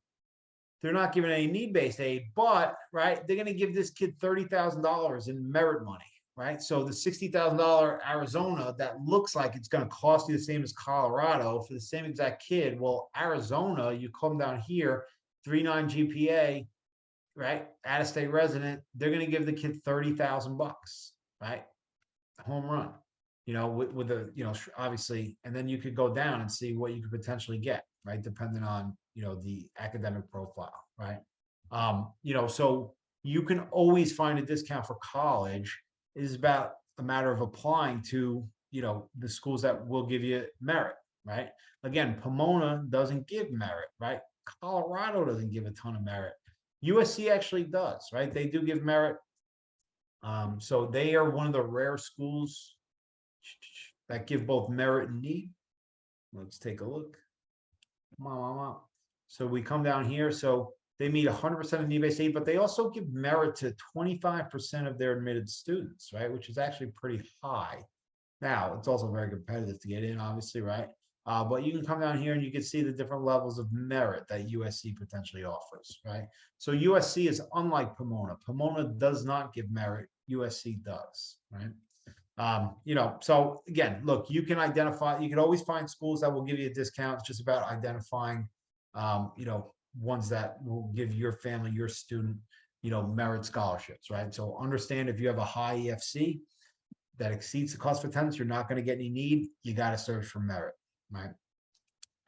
they're not giving any need-based aid, but, right, they're going to give this kid $30,000 in merit money, right? So the $60,000 Arizona, that looks like it's going to cost you the same as Colorado for the same exact kid. Well, Arizona, you come down here, 3.9 GPA, right? Out-of-state resident, they're going to give the kid $30,000, right? Home run, with a, obviously, and then you could go down and see what you could potentially get, right? Depending on, the academic profile, right? So you can always find a discount for college. It is about a matter of applying to, the schools that will give you merit, right? Again, Pomona doesn't give merit, right? Colorado doesn't give a ton of merit. USC actually does, right? They do give merit. So they are one of the rare schools that give both merit and need. Let's take a look. So we come down here. So they meet 100% of need-based aid, but they also give merit to 25% of their admitted students, right? Which is actually pretty high. Now, it's also very competitive to get in, obviously, right? But you can come down here and you can see the different levels of merit that USC potentially offers, right? So USC is unlike Pomona. Pomona does not give merit. USC does, right? So again, look, you can always find schools that will give you a discount. It's just about identifying, ones that will give your family, your student, merit scholarships, right? So understand, if you have a high EFC that exceeds the cost of attendance, you're not going to get any need. You got to search for merit, right?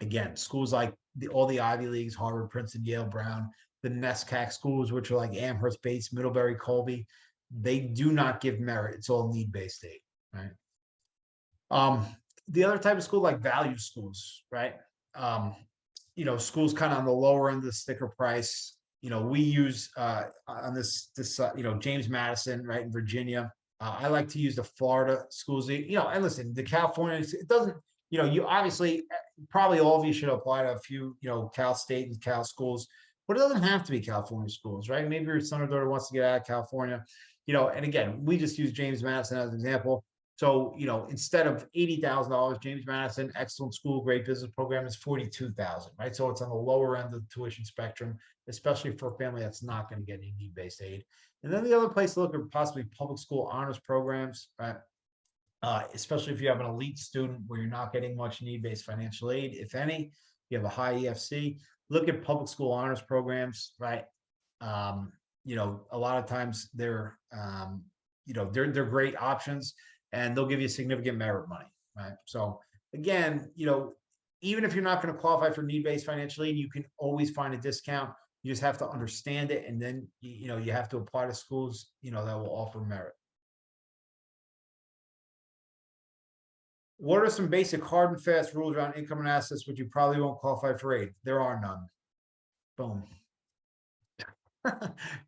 Again, schools like all the Ivy Leagues, Harvard, Princeton, Yale, Brown, the NESCAC schools, which are like Amherst, Bates, Middlebury, Colby, they do not give merit. It's all need-based aid, right? The other type of school, like value schools, right? Schools kind of on the lower end of the sticker price. We use on this James Madison, right, in Virginia. I like to use the Florida schools. And listen, the California, it doesn't. You obviously, probably all of you should apply to a few, Cal State and Cal schools, but it doesn't have to be California schools, right? Maybe your son or daughter wants to get out of California. And again, we just use James Madison as an example. So, instead of $80,000, James Madison, excellent school, great business program, is $42,000, right? So it's on the lower end of the tuition spectrum, especially for a family that's not going to get any need-based aid. And then the other place to look are possibly public school honors programs, right? Especially if you have an elite student where you're not getting much need-based financial aid, if any, you have a high EFC, look at public school honors programs, right? A lot of times they're they're great options, and they'll give you significant merit money, right? So again, even if you're not going to qualify for need-based financial aid, you can always find a discount. You just have to understand it, and then you have to apply to schools that will offer merit. What are some basic hard and fast rules around income and assets which you probably won't qualify for aid? There are none. Boom.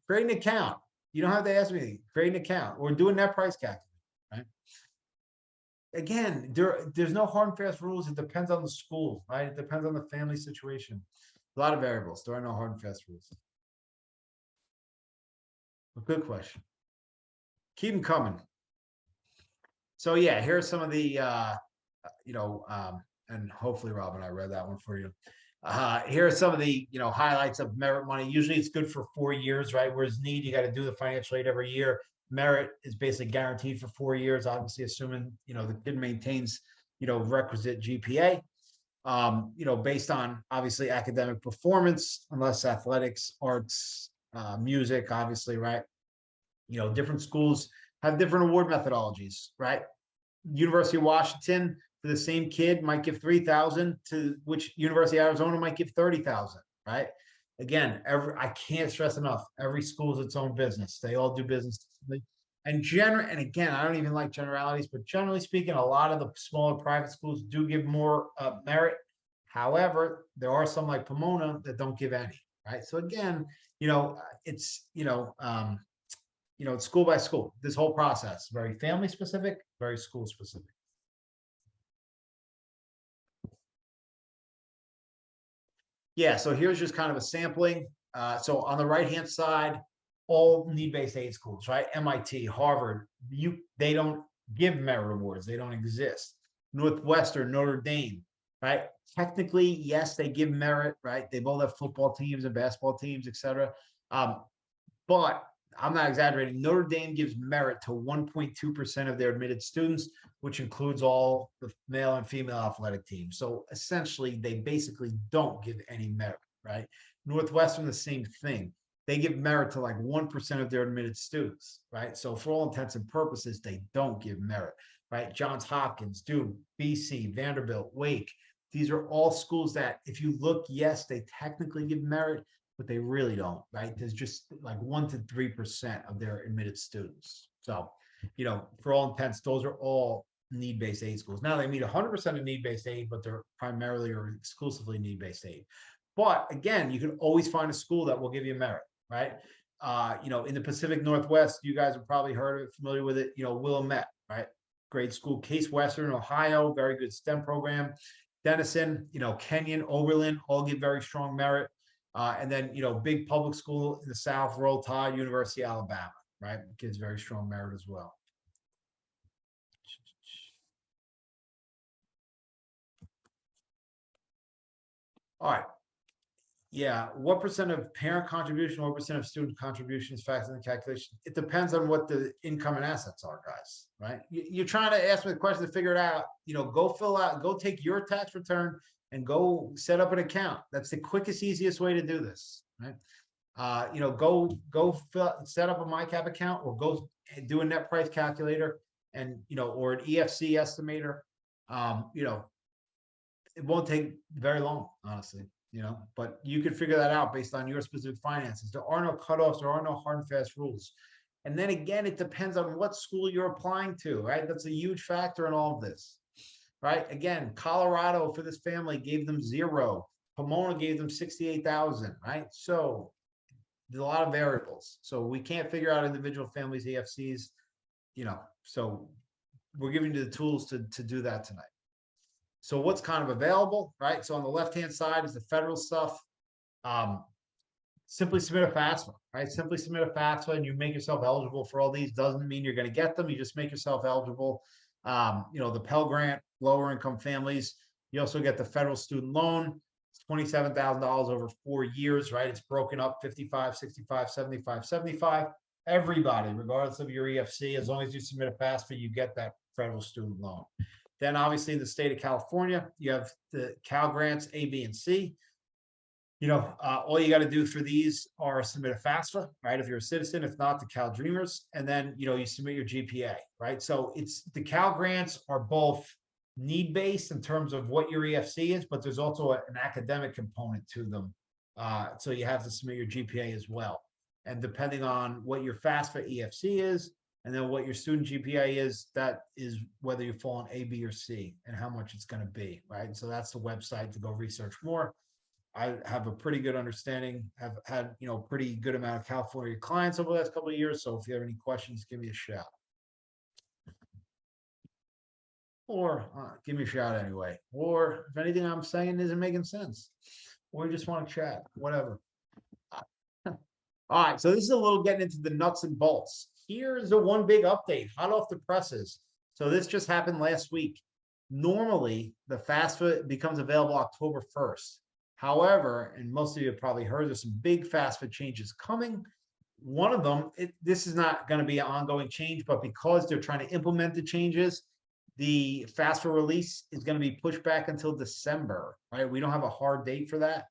Create an account. You don't have to ask me. Create an account or do a net price calculator, right? Again, there's no hard and fast rules. It depends on the school, right? It depends on the family situation. A lot of variables. There are no hard and fast rules. A good question. Keep them coming. So yeah, here's some of the and hopefully Robin, I read that one for you. Here are some of the highlights of merit money. Usually it's good for 4 years, right? Whereas need, you got to do the financial aid every year. Merit is basically guaranteed for 4 years, obviously assuming the kid maintains requisite GPA. Based on obviously academic performance, unless athletics, arts, music, obviously, right? Different schools have different award methodologies, right? University of Washington, for the same kid, might give 3,000, to which University of Arizona might give 30,000, right? Again, I can't stress enough, every school is its own business. They all do business. And again, I don't even like generalities, but generally speaking, a lot of the smaller private schools do give more merit. However, there are some like Pomona that don't give any, right? So again, it's it's school by school. This whole process, very family specific, very school specific. Yeah, so here's just kind of a sampling. So on the right-hand side, all need-based aid schools, right? MIT, Harvard, they don't give merit awards. They don't exist. Northwestern, Notre Dame, right? Technically, yes, they give merit, right? They both have football teams and basketball teams, etc. But I'm not exaggerating. Notre Dame gives merit to 1.2% of their admitted students, which includes all the male and female athletic teams. So essentially, they basically don't give any merit, right? Northwestern, the same thing. They give merit to like 1% of their admitted students, right? So for all intents and purposes, they don't give merit, right? Johns Hopkins, Duke, BC, Vanderbilt, Wake. These are all schools that, if you look, yes, they technically give merit, but they really don't, right? There's just like 1 to 3% of their admitted students. So, for all intents, those are all need-based aid schools. Now they meet 100% of need-based aid, but they're primarily or exclusively need-based aid. But again, you can always find a school that will give you merit, right? In the Pacific Northwest, you guys have probably heard of it, familiar with it, Willamette, right? Great school. Case Western, Ohio, very good STEM program. Denison, Kenyon, Oberlin, all give very strong merit. And then, big public school in the South, Roll Tide, University of Alabama, right? Gives very strong merit as well. All right. Yeah. What percent of parent contribution, what percent of student contribution is factored in the calculation? It depends on what the income and assets are, guys, right? You're trying to ask me the question to figure it out. Go take your tax return and go set up an account. That's the quickest, easiest way to do this, right? Go set up a MyCap account or go do a net price calculator and, or an EFC estimator. It won't take very long, honestly, but you can figure that out based on your specific finances. There are no cutoffs. There are no hard and fast rules. And then again, it depends on what school you're applying to, right? That's a huge factor in all of this, right? Again, Colorado for this family gave them 0. Pomona gave them 68,000, right? So there's a lot of variables. So we can't figure out individual families, EFCs, so we're giving you the tools to do that tonight. So what's kind of available, right? So on the left-hand side is the federal stuff. Simply submit a FAFSA, right? Simply submit a FAFSA and you make yourself eligible for all these. Doesn't mean you're going to get them. You just make yourself eligible. The Pell Grant, lower income families. You also get the federal student loan. It's $27,000 over 4 years, right? It's broken up 55, 65, 75, 75. Everybody, regardless of your EFC, as long as you submit a FAFSA, you get that federal student loan. Then obviously in the state of California, you have the Cal Grants A, B, and C. All you got to do for these are submit a FAFSA, right? If you're a citizen, if not, the Cal Dreamers, and then you submit your GPA, right? So it's the Cal grants are both need-based in terms of what your EFC is, but there's also an academic component to them. So you have to submit your GPA as well. And depending on what your FAFSA EFC is, and then what your student GPA is, that is whether you fall on A, B, or C, and how much it's going to be, right? And so that's the website to go research more. I have a pretty good understanding, have had, pretty good amount of California clients over the last couple of years. So if you have any questions, give me a shout. Or give me a shout anyway. Or if anything I'm saying isn't making sense, or you just want to chat, whatever. All right, so this is a little getting into the nuts and bolts. Here's the one big update, hot off the presses. So this just happened last week. Normally, the FAFSA becomes available October 1st. However, and most of you have probably heard, there's some big FAFSA changes coming. One of them, this is not going to be an ongoing change, but because they're trying to implement the changes, the FAFSA release is going to be pushed back until December, right? We don't have a hard date for that,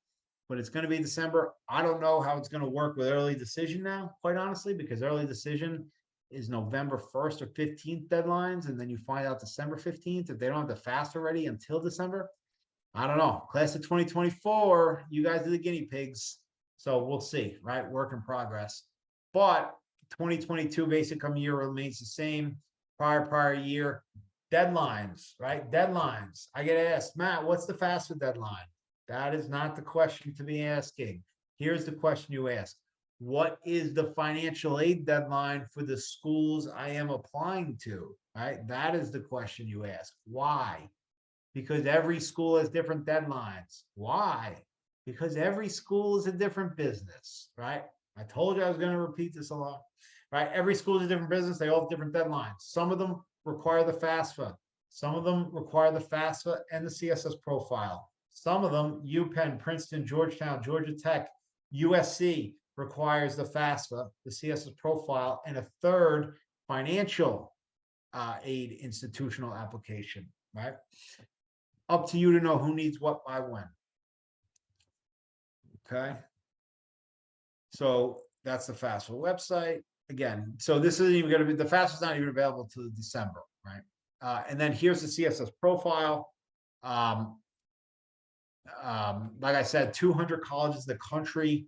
but it's going to be December. I don't know how it's going to work with early decision now, quite honestly, because early decision is November 1st or 15th deadlines, and then you find out December 15th if they don't have the FAFSA ready until December. I don't know. Class of 2024, you guys are the guinea pigs. So we'll see, right? Work in progress. But 2022 basic income year remains the same. Prior year. Deadlines, right? Deadlines. I get asked, Matt, what's the FAFSA deadline? That is not the question to be asking. Here's the question you ask. What is the financial aid deadline for the schools I am applying to, right? That is the question you ask. Why? Because every school has different deadlines. Why? Because every school is a different business, right? I told you I was going to repeat this a lot, right? Every school is a different business. They all have different deadlines. Some of them require the FAFSA. Some of them require the FAFSA and the CSS profile. Some of them, UPenn, Princeton, Georgetown, Georgia Tech, USC requires the FAFSA, the CSS profile, and a third financial aid institutional application, right? Up to you to know who needs what by when. Okay. So that's the FAFSA website. Again, so this isn't even going to be, the FAFSA is not even available till December, right? And then here's the CSS profile. Like I said, 200 colleges in the country.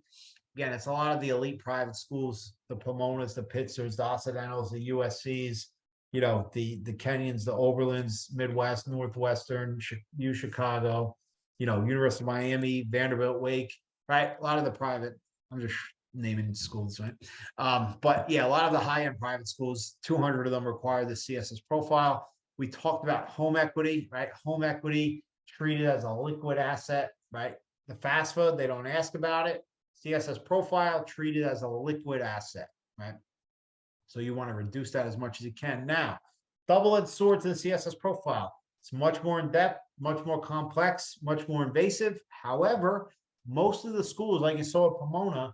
Again, it's a lot of the elite private schools, the Pomonas, the Pitzers, the Occidentals, the USCs, the Kenyans, the Oberlins, Midwest, Northwestern, U Chicago, University of Miami, Vanderbilt, Wake, right? A lot of the private, I'm just naming schools, right? But yeah, a lot of the high-end private schools, 200 of them require the CSS profile. We talked about home equity, right? Home equity treated as a liquid asset, right? The FAFSA, they don't ask about it. CSS profile treated as a liquid asset, right? So you want to reduce that as much as you can. Now, double-edged sword to the CSS profile. It's much more in-depth, much more complex, much more invasive. However, most of the schools, like you saw at Pomona,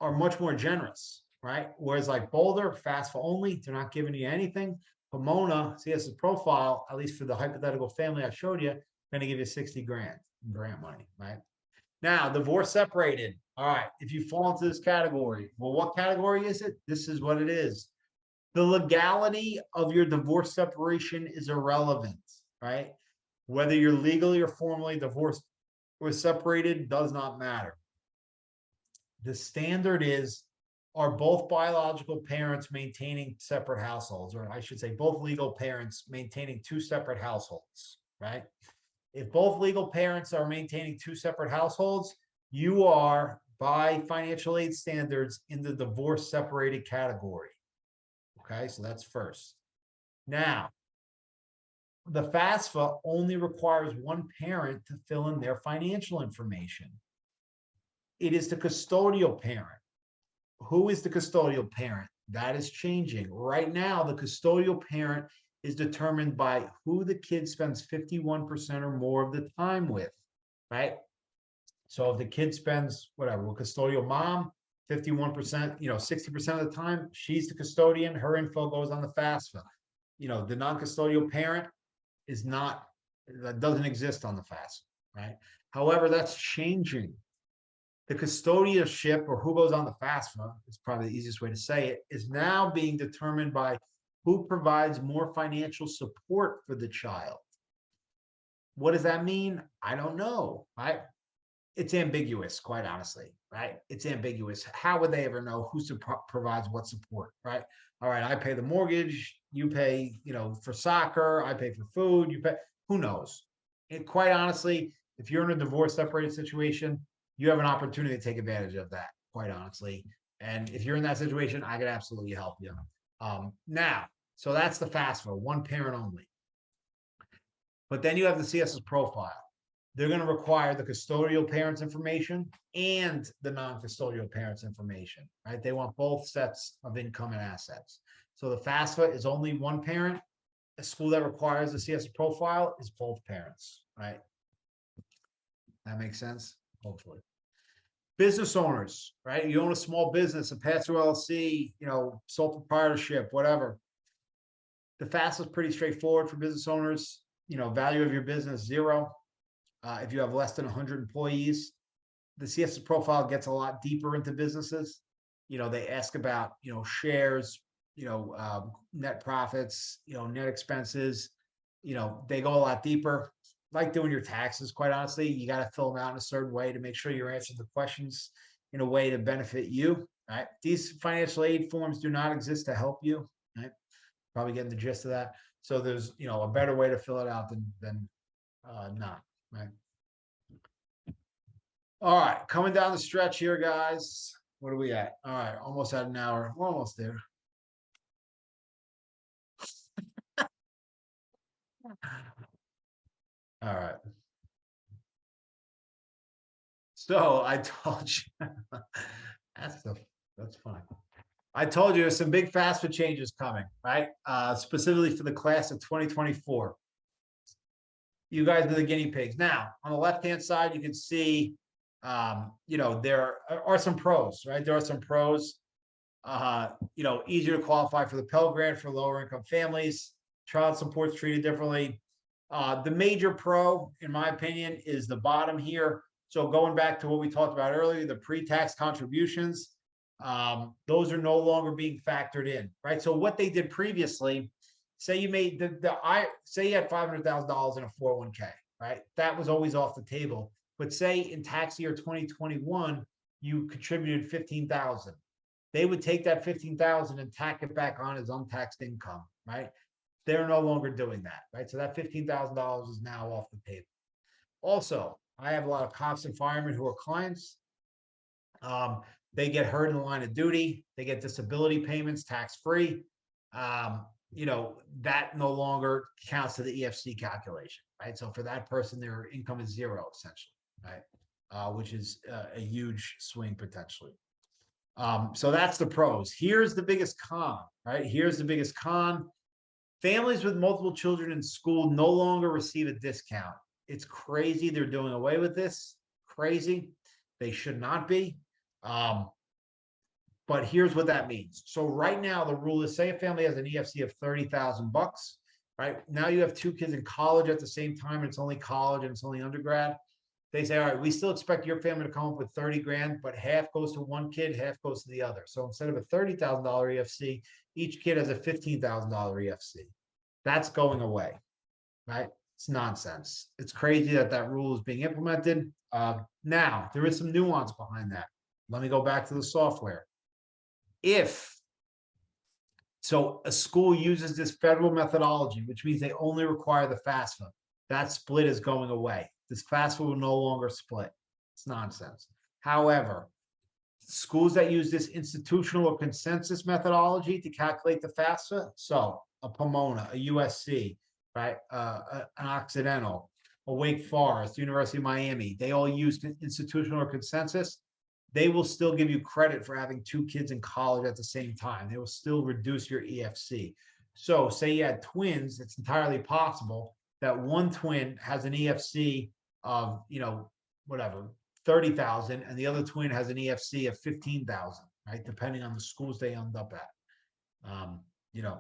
are much more generous, right? Whereas like Boulder, FAFSA only, they're not giving you anything. Pomona, CSS profile, at least for the hypothetical family I showed you, going to give you 60 grand in grant money, right? Now, divorce separated. All right, if you fall into this category, well, what category is it? This is what it is. The legality of your divorce separation is irrelevant, right? Whether you're legally or formally divorced or separated does not matter. The standard is, are both biological parents maintaining separate households, or I should say both legal parents maintaining two separate households, right? If both legal parents are maintaining two separate households, you are, by financial aid standards, in the divorce separated category. Okay, so that's first. Now, the FAFSA only requires one parent to fill in their financial information. It is the custodial parent. Who is the custodial parent? That is changing. Right now, the custodial parent is determined by who the kid spends 51% or more of the time with, right? So if the kid spends whatever, well, custodial mom, 51%, 60% of the time, she's the custodian, her info goes on the FAFSA. The non-custodial parent is not, that doesn't exist on the FAFSA, right? However, that's changing. The custodianship, or who goes on the FAFSA, is probably the easiest way to say it, is now being determined by who provides more financial support for the child. What does that mean? I don't know, right? It's ambiguous, quite honestly, right? It's ambiguous. How would they ever know who provides what support, right? All right, I pay the mortgage, you pay, for soccer, I pay for food, you pay, who knows? And quite honestly, if you're in a divorce separated situation, you have an opportunity to take advantage of that, quite honestly. And if you're in that situation, I could absolutely help you. Now, so that's the FAFSA, one parent only. But then you have the CSS profile. They're going to require the custodial parents' information and the non-custodial parents' information, right? They want both sets of income and assets. So the FAFSA is only one parent. A school that requires the CSS profile is both parents, right? That makes sense, hopefully. Business owners, right? You own a small business, a pass-through LLC, sole proprietorship, whatever. The FAFSA is pretty straightforward for business owners. Value of your business, 0. If you have less than 100 employees, the CSS profile gets a lot deeper into businesses. They ask about, shares, net profits, net expenses. They go a lot deeper. Like doing your taxes, quite honestly, you got to fill them out in a certain way to make sure you're answering the questions in a way to benefit you. Right? These financial aid forms do not exist to help you. Right? Probably getting the gist of that. So there's, a better way to fill it out than not. Right. All right, coming down the stretch here, guys. What are we at? All right, almost at an hour. We're almost there. All right. So I told you that's fine. I told you there's some big FAFSA changes coming, right? Specifically for the class of 2024. You guys are the guinea pigs. Now, on the left-hand side, you can see, there are some pros, right? There are some pros. Easier to qualify for the Pell Grant for lower income families. Child support's treated differently. The major pro, in my opinion, is the bottom here. So going back to what we talked about earlier, the pre-tax contributions, those are no longer being factored in, right? So what they did previously, say you made say you had $500,000 in a 401k, right? That was always off the table. But say in tax year 2021, you contributed $15,000. They would take that $15,000 and tack it back on as untaxed income, right? They're no longer doing that, right? So that $15,000 is now off the table. Also, I have a lot of cops and firemen who are clients. They get hurt in the line of duty. They get disability payments tax-free. That no longer counts to the EFC calculation, right? So for that person, their income is 0 essentially, right? Which is a huge swing potentially. So that's the pros. Here's the biggest con, right? Here's the biggest con. Families with multiple children in school no longer receive a discount. It's crazy they're doing away with this. Crazy. They should not be. But here's what that means. So right now, the rule is, say a family has an EFC of $30,000, right? Now you have 2 kids in college at the same time, and it's only college and it's only undergrad. They say, all right, we still expect your family to come up with 30 grand, but half goes to one kid, half goes to the other. So instead of a $30,000 EFC, each kid has a $15,000 EFC. That's going away, right? It's nonsense. It's crazy that rule is being implemented. Now, there is some nuance behind that. Let me go back to the software. So a school uses this federal methodology, which means they only require the FAFSA. That split is going away. This FAFSA will no longer split. It's nonsense. However, schools that use this institutional or consensus methodology to calculate the FAFSA, so a Pomona, a USC, right, an Occidental, a Wake Forest, University of Miami, they all use institutional or consensus. They will still give you credit for having 2 kids in college at the same time. They will still reduce your EFC. So say you had twins, it's entirely possible that one twin has an EFC of, whatever, 30,000, and the other twin has an EFC of 15,000, right? Depending on the schools they end up at.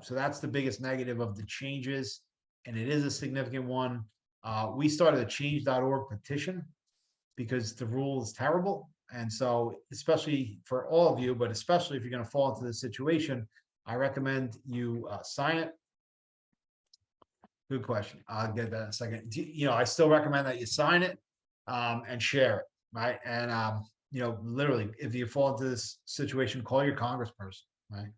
So that's the biggest negative of the changes, and it is a significant one. We started a change.org petition because the rule is terrible. And so, especially for all of you, but especially if you're going to fall into this situation, I recommend you sign it. Good question. I'll get that in a second. I still recommend that you sign it and share it, right? And literally, if you fall into this situation, call your congressperson, right?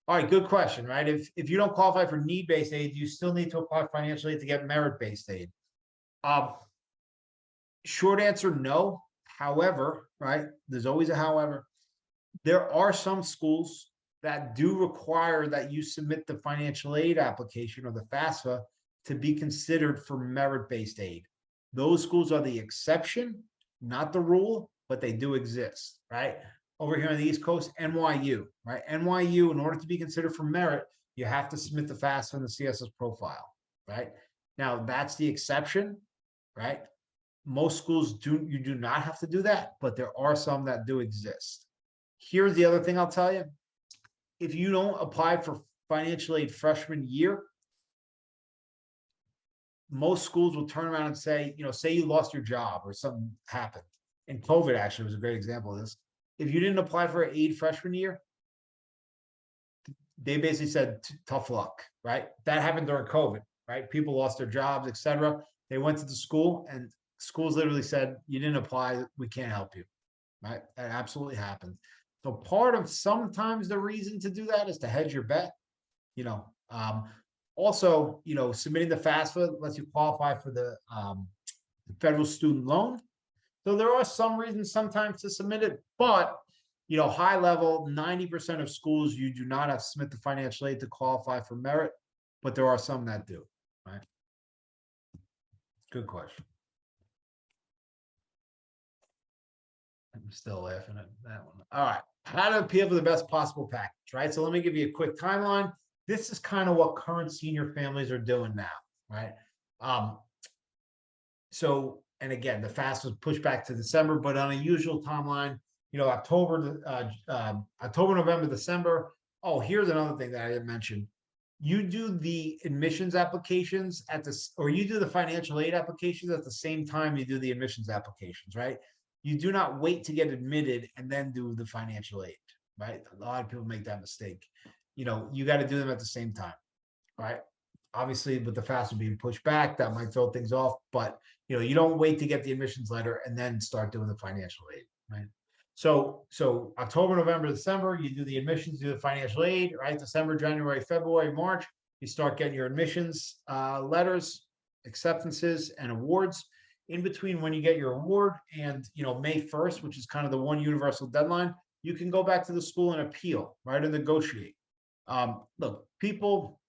All right, good question, right? If you don't qualify for need-based aid, you still need to apply financial aid to get merit-based aid. Short answer, no. However, right? There's always a however. There are some schools that do require that you submit the financial aid application or the FAFSA to be considered for merit-based aid. Those schools are the exception, not the rule, but they do exist, right? Over here on the East Coast, NYU, right? NYU, in order to be considered for merit, you have to submit the FAFSA and the CSS profile, right? Now, that's the exception, right? Most schools you do not have to do that, but there are some that do exist. Here's the other thing I'll tell you. If you don't apply for financial aid freshman year, most schools will turn around and say, say you lost your job or something happened. And COVID actually was a great example of this. If you didn't apply for aid freshman year, they basically said, tough luck, right? That happened during COVID, right? People lost their jobs, etc. They went to the school and schools literally said, you didn't apply, we can't help you, right? That absolutely happened. So part of sometimes the reason to do that is to hedge your bet, also, submitting the FAFSA lets you qualify for the federal student loan. So there are some reasons sometimes to submit it, but high level, 90% of schools, you do not have to submit the financial aid to qualify for merit, but there are some that do, right? Good question. I'm still laughing at that one. All right. How to appeal for the best possible package, right? So let me give you a quick timeline. This is kind of what current senior families are doing now, right? And again, the FAFSA was pushed back to December, but on a usual timeline, October, November, December. Oh, here's another thing that I didn't mention. You do the admissions applications or you do the financial aid applications at the same time you do the admissions applications, right? You do not wait to get admitted and then do the financial aid, right? A lot of people make that mistake. You got to do them at the same time, right? Obviously, with the FAFSA being pushed back, that might throw things off, but you don't wait to get the admissions letter and then start doing the financial aid, right? So October, November, December, you do the admissions, do the financial aid, right? December, January, February, March, you start getting your admissions letters, acceptances, and awards. In between when you get your award and May 1st, which is kind of the one universal deadline, you can go back to the school and appeal, right, and negotiate. Look, people.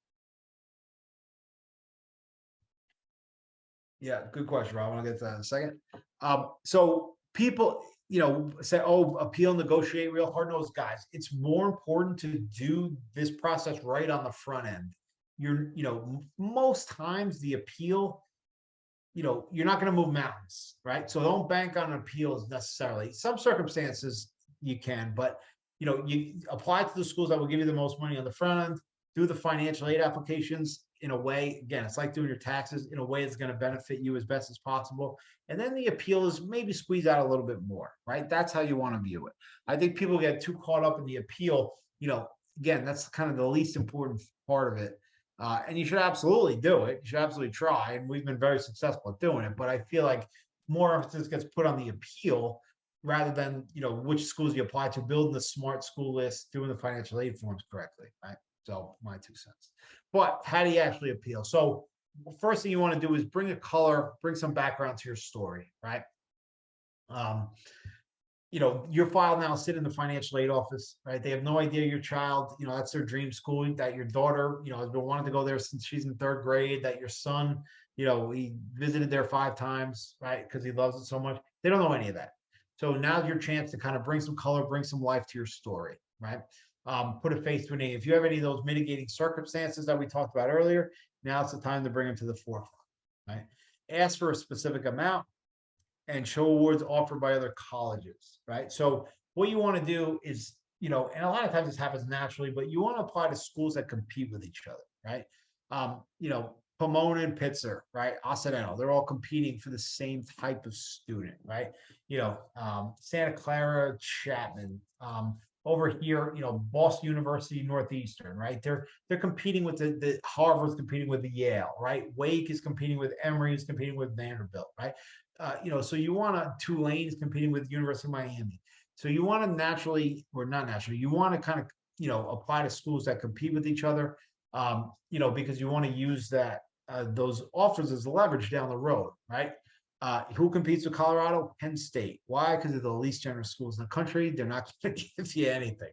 Yeah, good question, Rob. I want to get to that in a second. So people, say, oh, appeal, negotiate real hard nosed guys. It's more important to do this process right on the front end. Most times the appeal, you're not going to move mountains, right? So don't bank on appeals necessarily. Some circumstances you can, but you apply to the schools that will give you the most money on the front end, do the financial aid applications in a way, again, it's like doing your taxes in a way that's going to benefit you as best as possible. And then the appeal is maybe squeeze out a little bit more, right? That's how you want to view it. I think people get too caught up in the appeal. Again, that's kind of the least important part of it. And you should absolutely do it. You should absolutely try. And we've been very successful at doing it. But I feel like more emphasis gets put on the appeal rather than, which schools you apply to, building the smart school list, doing the financial aid forms correctly, right? So my 2 cents. But how do you actually appeal? So first thing you want to do is bring a color, bring some background to your story, right? Your file now sit in the financial aid office, right? They have no idea your child, that's their dream school, that your daughter, has been wanting to go there since she's in 3rd grade, that your son, he visited there 5 times, right? Because he loves it so much. They don't know any of that. So now's your chance to kind of bring some color, bring some life to your story, right? Put a face to a name. If you have any of those mitigating circumstances that we talked about earlier, now it's the time to bring them to the forefront, right? Ask for a specific amount and show awards offered by other colleges, right? So what you want to do is, and a lot of times this happens naturally, but you want to apply to schools that compete with each other, right? Pomona and Pitzer, right? Occidental, they're all competing for the same type of student, right? Santa Clara, Chapman, over here, Boston University, Northeastern, right? They're competing with the Harvard's competing with the Yale, right? Wake is competing with Emory, is competing with Vanderbilt, right? So you want Tulane is competing with University of Miami. So you want to naturally, or not naturally, you want to kind of, apply to schools that compete with each other, because you want to use those offers as leverage down the road, right? Who competes with Colorado? Penn State. Why? Because they're the least generous schools in the country. They're not going to give you anything.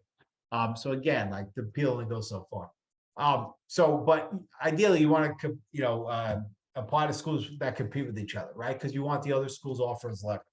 So again, like the appeal only goes so far. But ideally, you want to, apply to schools that compete with each other, right? Because you want the other schools' offer as leverage.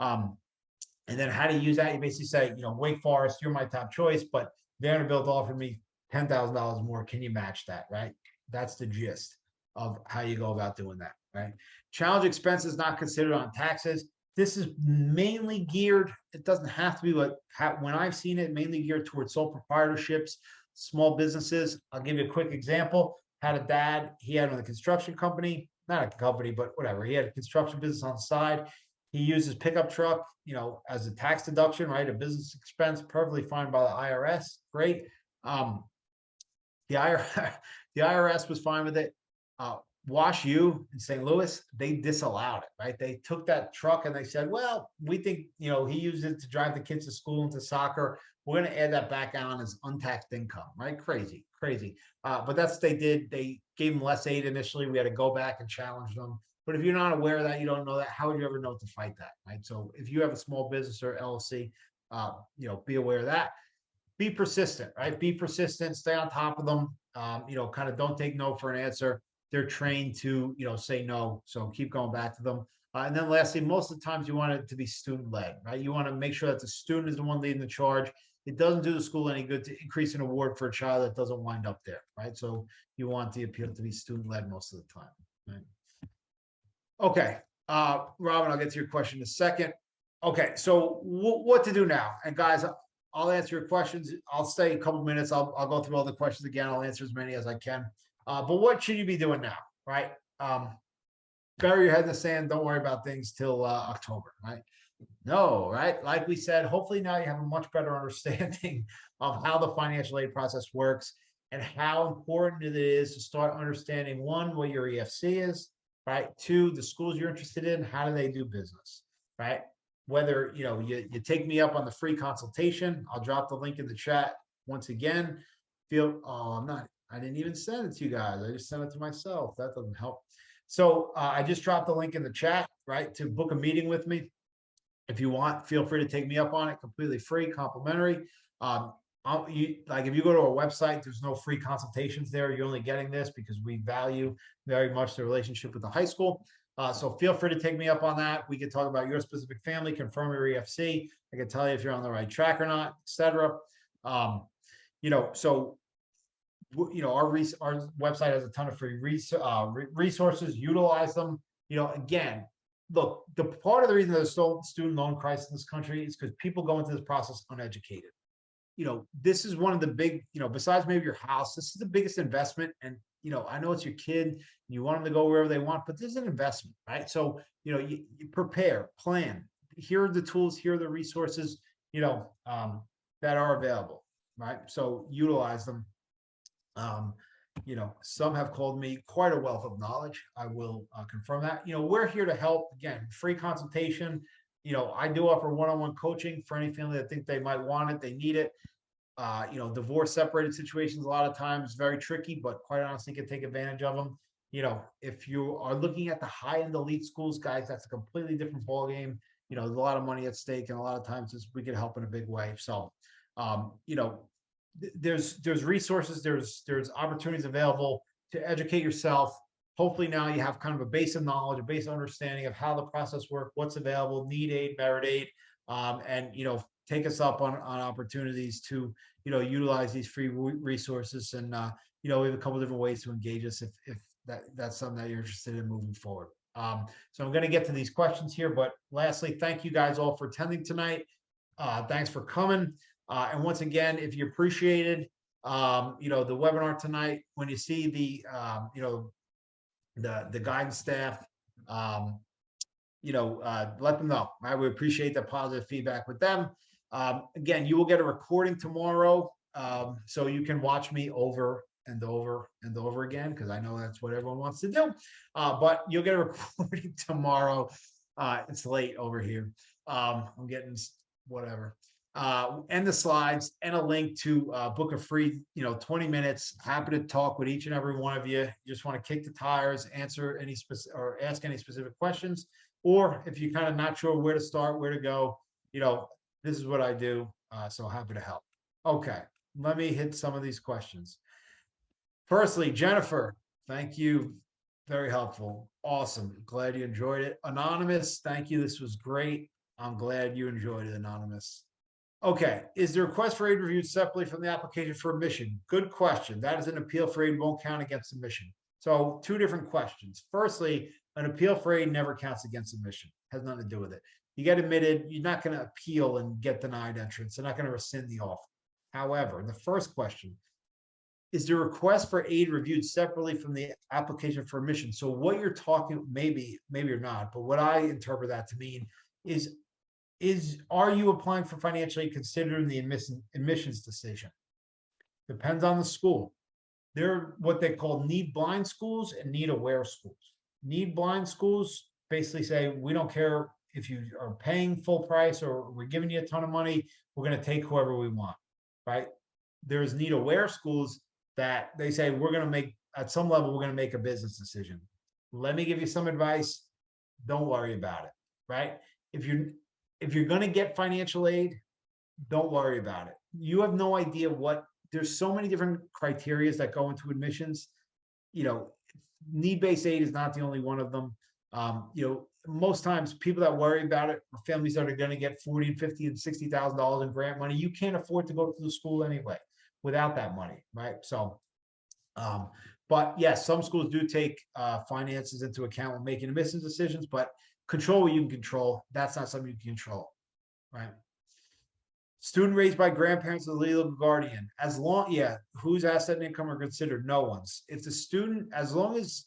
And then how do you use that? You basically say, Wake Forest, you're my top choice, but Vanderbilt offered me $10,000 more. Can you match that, right? That's the gist of how you go about doing that, right? Challenge expenses not considered on taxes. This is mainly geared, it doesn't have to be, but when I've seen it, mainly geared towards sole proprietorships, small businesses. I'll give you a quick example. Had a dad, he had a construction company, not a company, but whatever. He had a construction business on the side. He used his pickup truck, as a tax deduction, right? A business expense, perfectly fine by the IRS. Great. The IRS was fine with it. Wash U in St. Louis, they disallowed it, right? They took that truck and they said, well, we think, he used it to drive the kids to school and to soccer. We're going to add that back on as untaxed income, right? Crazy. But that's what they did. They gave them less aid initially. We had to go back and challenge them. But if you're not aware of that, you don't know that, how would you ever know to fight that, right? So if you have a small business or LLC, be aware of that. Be persistent, right? Be persistent, stay on top of them. Kind of don't take no for an answer. They're trained to, say no. So keep going back to them. And then lastly, most of the times you want it to be student-led, right? You want to make sure that the student is the one leading the charge. It doesn't do the school any good to increase an award for a child that doesn't wind up there, right? So you want the appeal to be student-led most of the time, right? Okay, Robin, I'll get to your question in a second. Okay, so what to do now? And guys, I'll answer your questions. I'll stay a couple minutes. I'll go through all the questions again. I'll answer as many as I can. But what should you be doing now, right? Bury your head in the sand. Don't worry about things till October, right? No, right? Like we said, hopefully now you have a much better understanding of how the financial aid process works and how important it is to start understanding, one, what your EFC is, right? Two, the schools you're interested in, how do they do business, right? Whether, you take me up on the free consultation, I'll drop the link in the chat once again. I didn't even send it to you guys. I just sent it to myself. That doesn't help. So I just dropped the link in the chat, right? To book a meeting with me. If you want, feel free to take me up on it, completely free, complimentary. If you go to our website, there's no free consultations there. You're only getting this because we value very much the relationship with the high school. So feel free to take me up on that. We can talk about your specific family, confirm your EFC. I can tell you if you're on the right track or not, etc. Our website has a ton of free resources. Utilize them. Again, look, the part of the reason there's still student loan crisis in this country is because people go into this process uneducated. This is one of the big, besides maybe your house, this is the biggest investment. And, I know it's your kid, you want them to go wherever they want, but this is an investment, right? So, you prepare, plan. Here are the tools, here are the resources, that are available, right? So utilize them. Some have called me quite a wealth of knowledge. I will confirm that. We're here to help. Again, free consultation. I do offer one-on-one coaching for any family that think they might want it, they need it. Divorce, separated situations, a lot of times very tricky, but quite honestly, can take advantage of them. If you are looking at the high-end elite schools, guys, that's a completely different ballgame. There's a lot of money at stake, and a lot of times we can help in a big way. So, there's resources, there's opportunities available to educate yourself. Hopefully now you have kind of a base of knowledge, a base of understanding of how the process works, what's available, need aid, merit aid, and take us up on opportunities to utilize these free resources. And we have a couple different ways to engage us if that's something that you're interested in moving forward. So I'm going to get to these questions here, but lastly, thank you guys all for attending tonight. Thanks for coming. And once again, if you appreciated, the webinar tonight, when you see the, the guidance staff. Let them know. I would appreciate the positive feedback with them. Again, you will get a recording tomorrow, so you can watch me over and over and over again, because I know that's what everyone wants to do. But you'll get a recording tomorrow. It's late over here. I'm getting whatever. And the slides and a link to book a free, 20 minutes. Happy to talk with each and every one of you. You just want to kick the tires, answer any specific or ask any specific questions. Or if you're kind of not sure where to start, where to go, this is what I do. So happy to help. Okay, let me hit some of these questions. Firstly, Jennifer, thank you. Very helpful. Awesome. Glad you enjoyed it. Anonymous, thank you. This was great. I'm glad you enjoyed it, Anonymous. Okay, is the request for aid reviewed separately from the application for admission? Good question. That is an appeal for aid, won't count against admission. So two different questions. Firstly, an appeal for aid never counts against admission. Has nothing to do with it. You get admitted, you're not going to appeal and get denied entrance. They're not going to rescind the offer. However, the first question, is the request for aid reviewed separately from the application for admission? So what you're talking, maybe you're not, but what I interpret that to mean is are you applying for financial aid considering the admissions decision? Depends on the school. They're what they call need blind schools and need aware schools. Need blind schools basically say, we don't care if you are paying full price or we're giving you a ton of money, we're going to take whoever we want, right? There's need aware schools that they say, we're going to make, at some level, we're going to make a business decision. Let me give you some advice. Don't worry about it, right? If you're going to get financial aid, don't worry about it. You have no idea there's so many different criteria that go into admissions. Need-based aid is not the only one of them. Most times people that worry about it are families that are going to get $40 and $50 and $60,000 in grant money. You can't afford to go to the school anyway without that money, right? So, but yes, some schools do take finances into account when making admissions decisions, but control what you can control. That's not something you can control, right? Student raised by grandparents or legal guardian. Whose asset and income are considered? No one's. If the student, as long as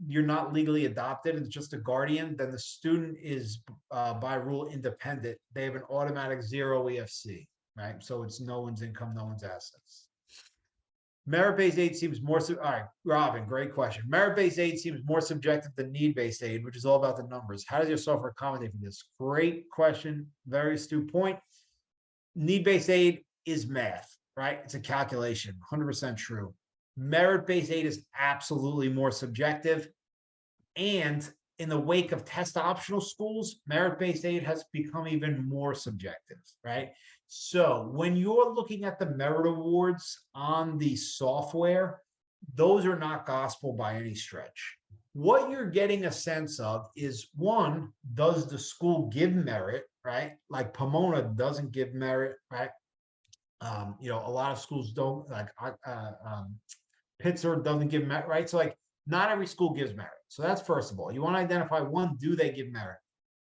you're not legally adopted and it's just a guardian, then the student is by rule independent. They have an automatic 0 EFC, right? So it's no one's income, no one's assets. Merit-based aid seems more, all right, Robin, great question. Merit-based aid seems more subjective than need-based aid, which is all about the numbers. How does your software accommodate for this? Great question, very astute point. Need-based aid is math, right? It's a calculation, 100% true. Merit-based aid is absolutely more subjective. And in the wake of test optional schools, merit-based aid has become even more subjective, right? So when you're looking at the merit awards on the software, those are not gospel by any stretch. What you're getting a sense of is, one, does the school give merit, right? Like Pomona doesn't give merit, right? A lot of schools don't, like Pittsburgh doesn't give merit, right? So like not every school gives merit. So that's first of all. You want to identify, one, do they give merit?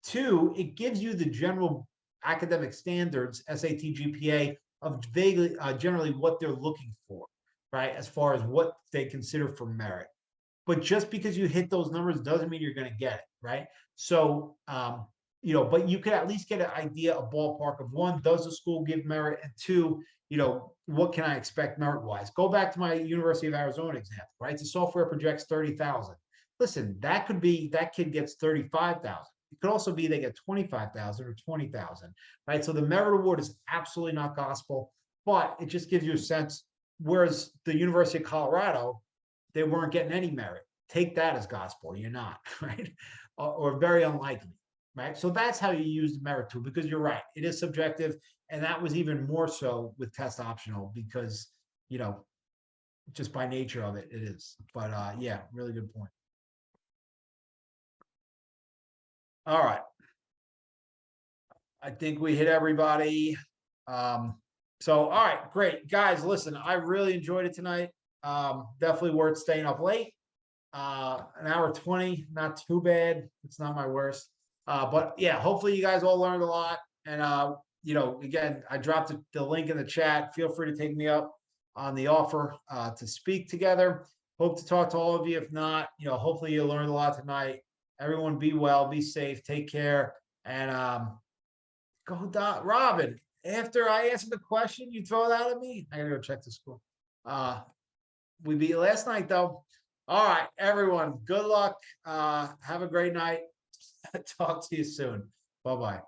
Two, it gives you the general academic standards, SAT, GPA, of vaguely, generally what they're looking for, right? As far as what they consider for merit. But just because you hit those numbers doesn't mean you're going to get it, right? So, but you could at least get an idea, a ballpark of, one, does the school give merit? And two, what can I expect merit-wise? Go back to my University of Arizona example, right? The software projects 30,000. Listen, that could be, that kid gets 35,000. It could also be they get 25,000 or 20,000, right? So the merit award is absolutely not gospel, but it just gives you a sense. Whereas the University of Colorado, they weren't getting any merit. Take that as gospel. You're not, right? Or very unlikely, right? So that's how you use the merit tool, because you're right. It is subjective. And that was even more so with test optional because, just by nature of it, it is. But yeah, really good point. All right. I think we hit everybody. So, all right, great. Guys, listen, I really enjoyed it tonight. Definitely worth staying up late. An hour 20, not too bad. It's not my worst. But yeah, hopefully you guys all learned a lot. And, again, I dropped the link in the chat. Feel free to take me up on the offer to speak together. hope to talk to all of you. If not, hopefully you learned a lot tonight. Everyone be well, be safe, take care, and go Robin. After I answer the question, you throw it out at me. I gotta go check the school. We beat you last night though. All right, everyone. Good luck. Have a great night. Talk to you soon. Bye-bye.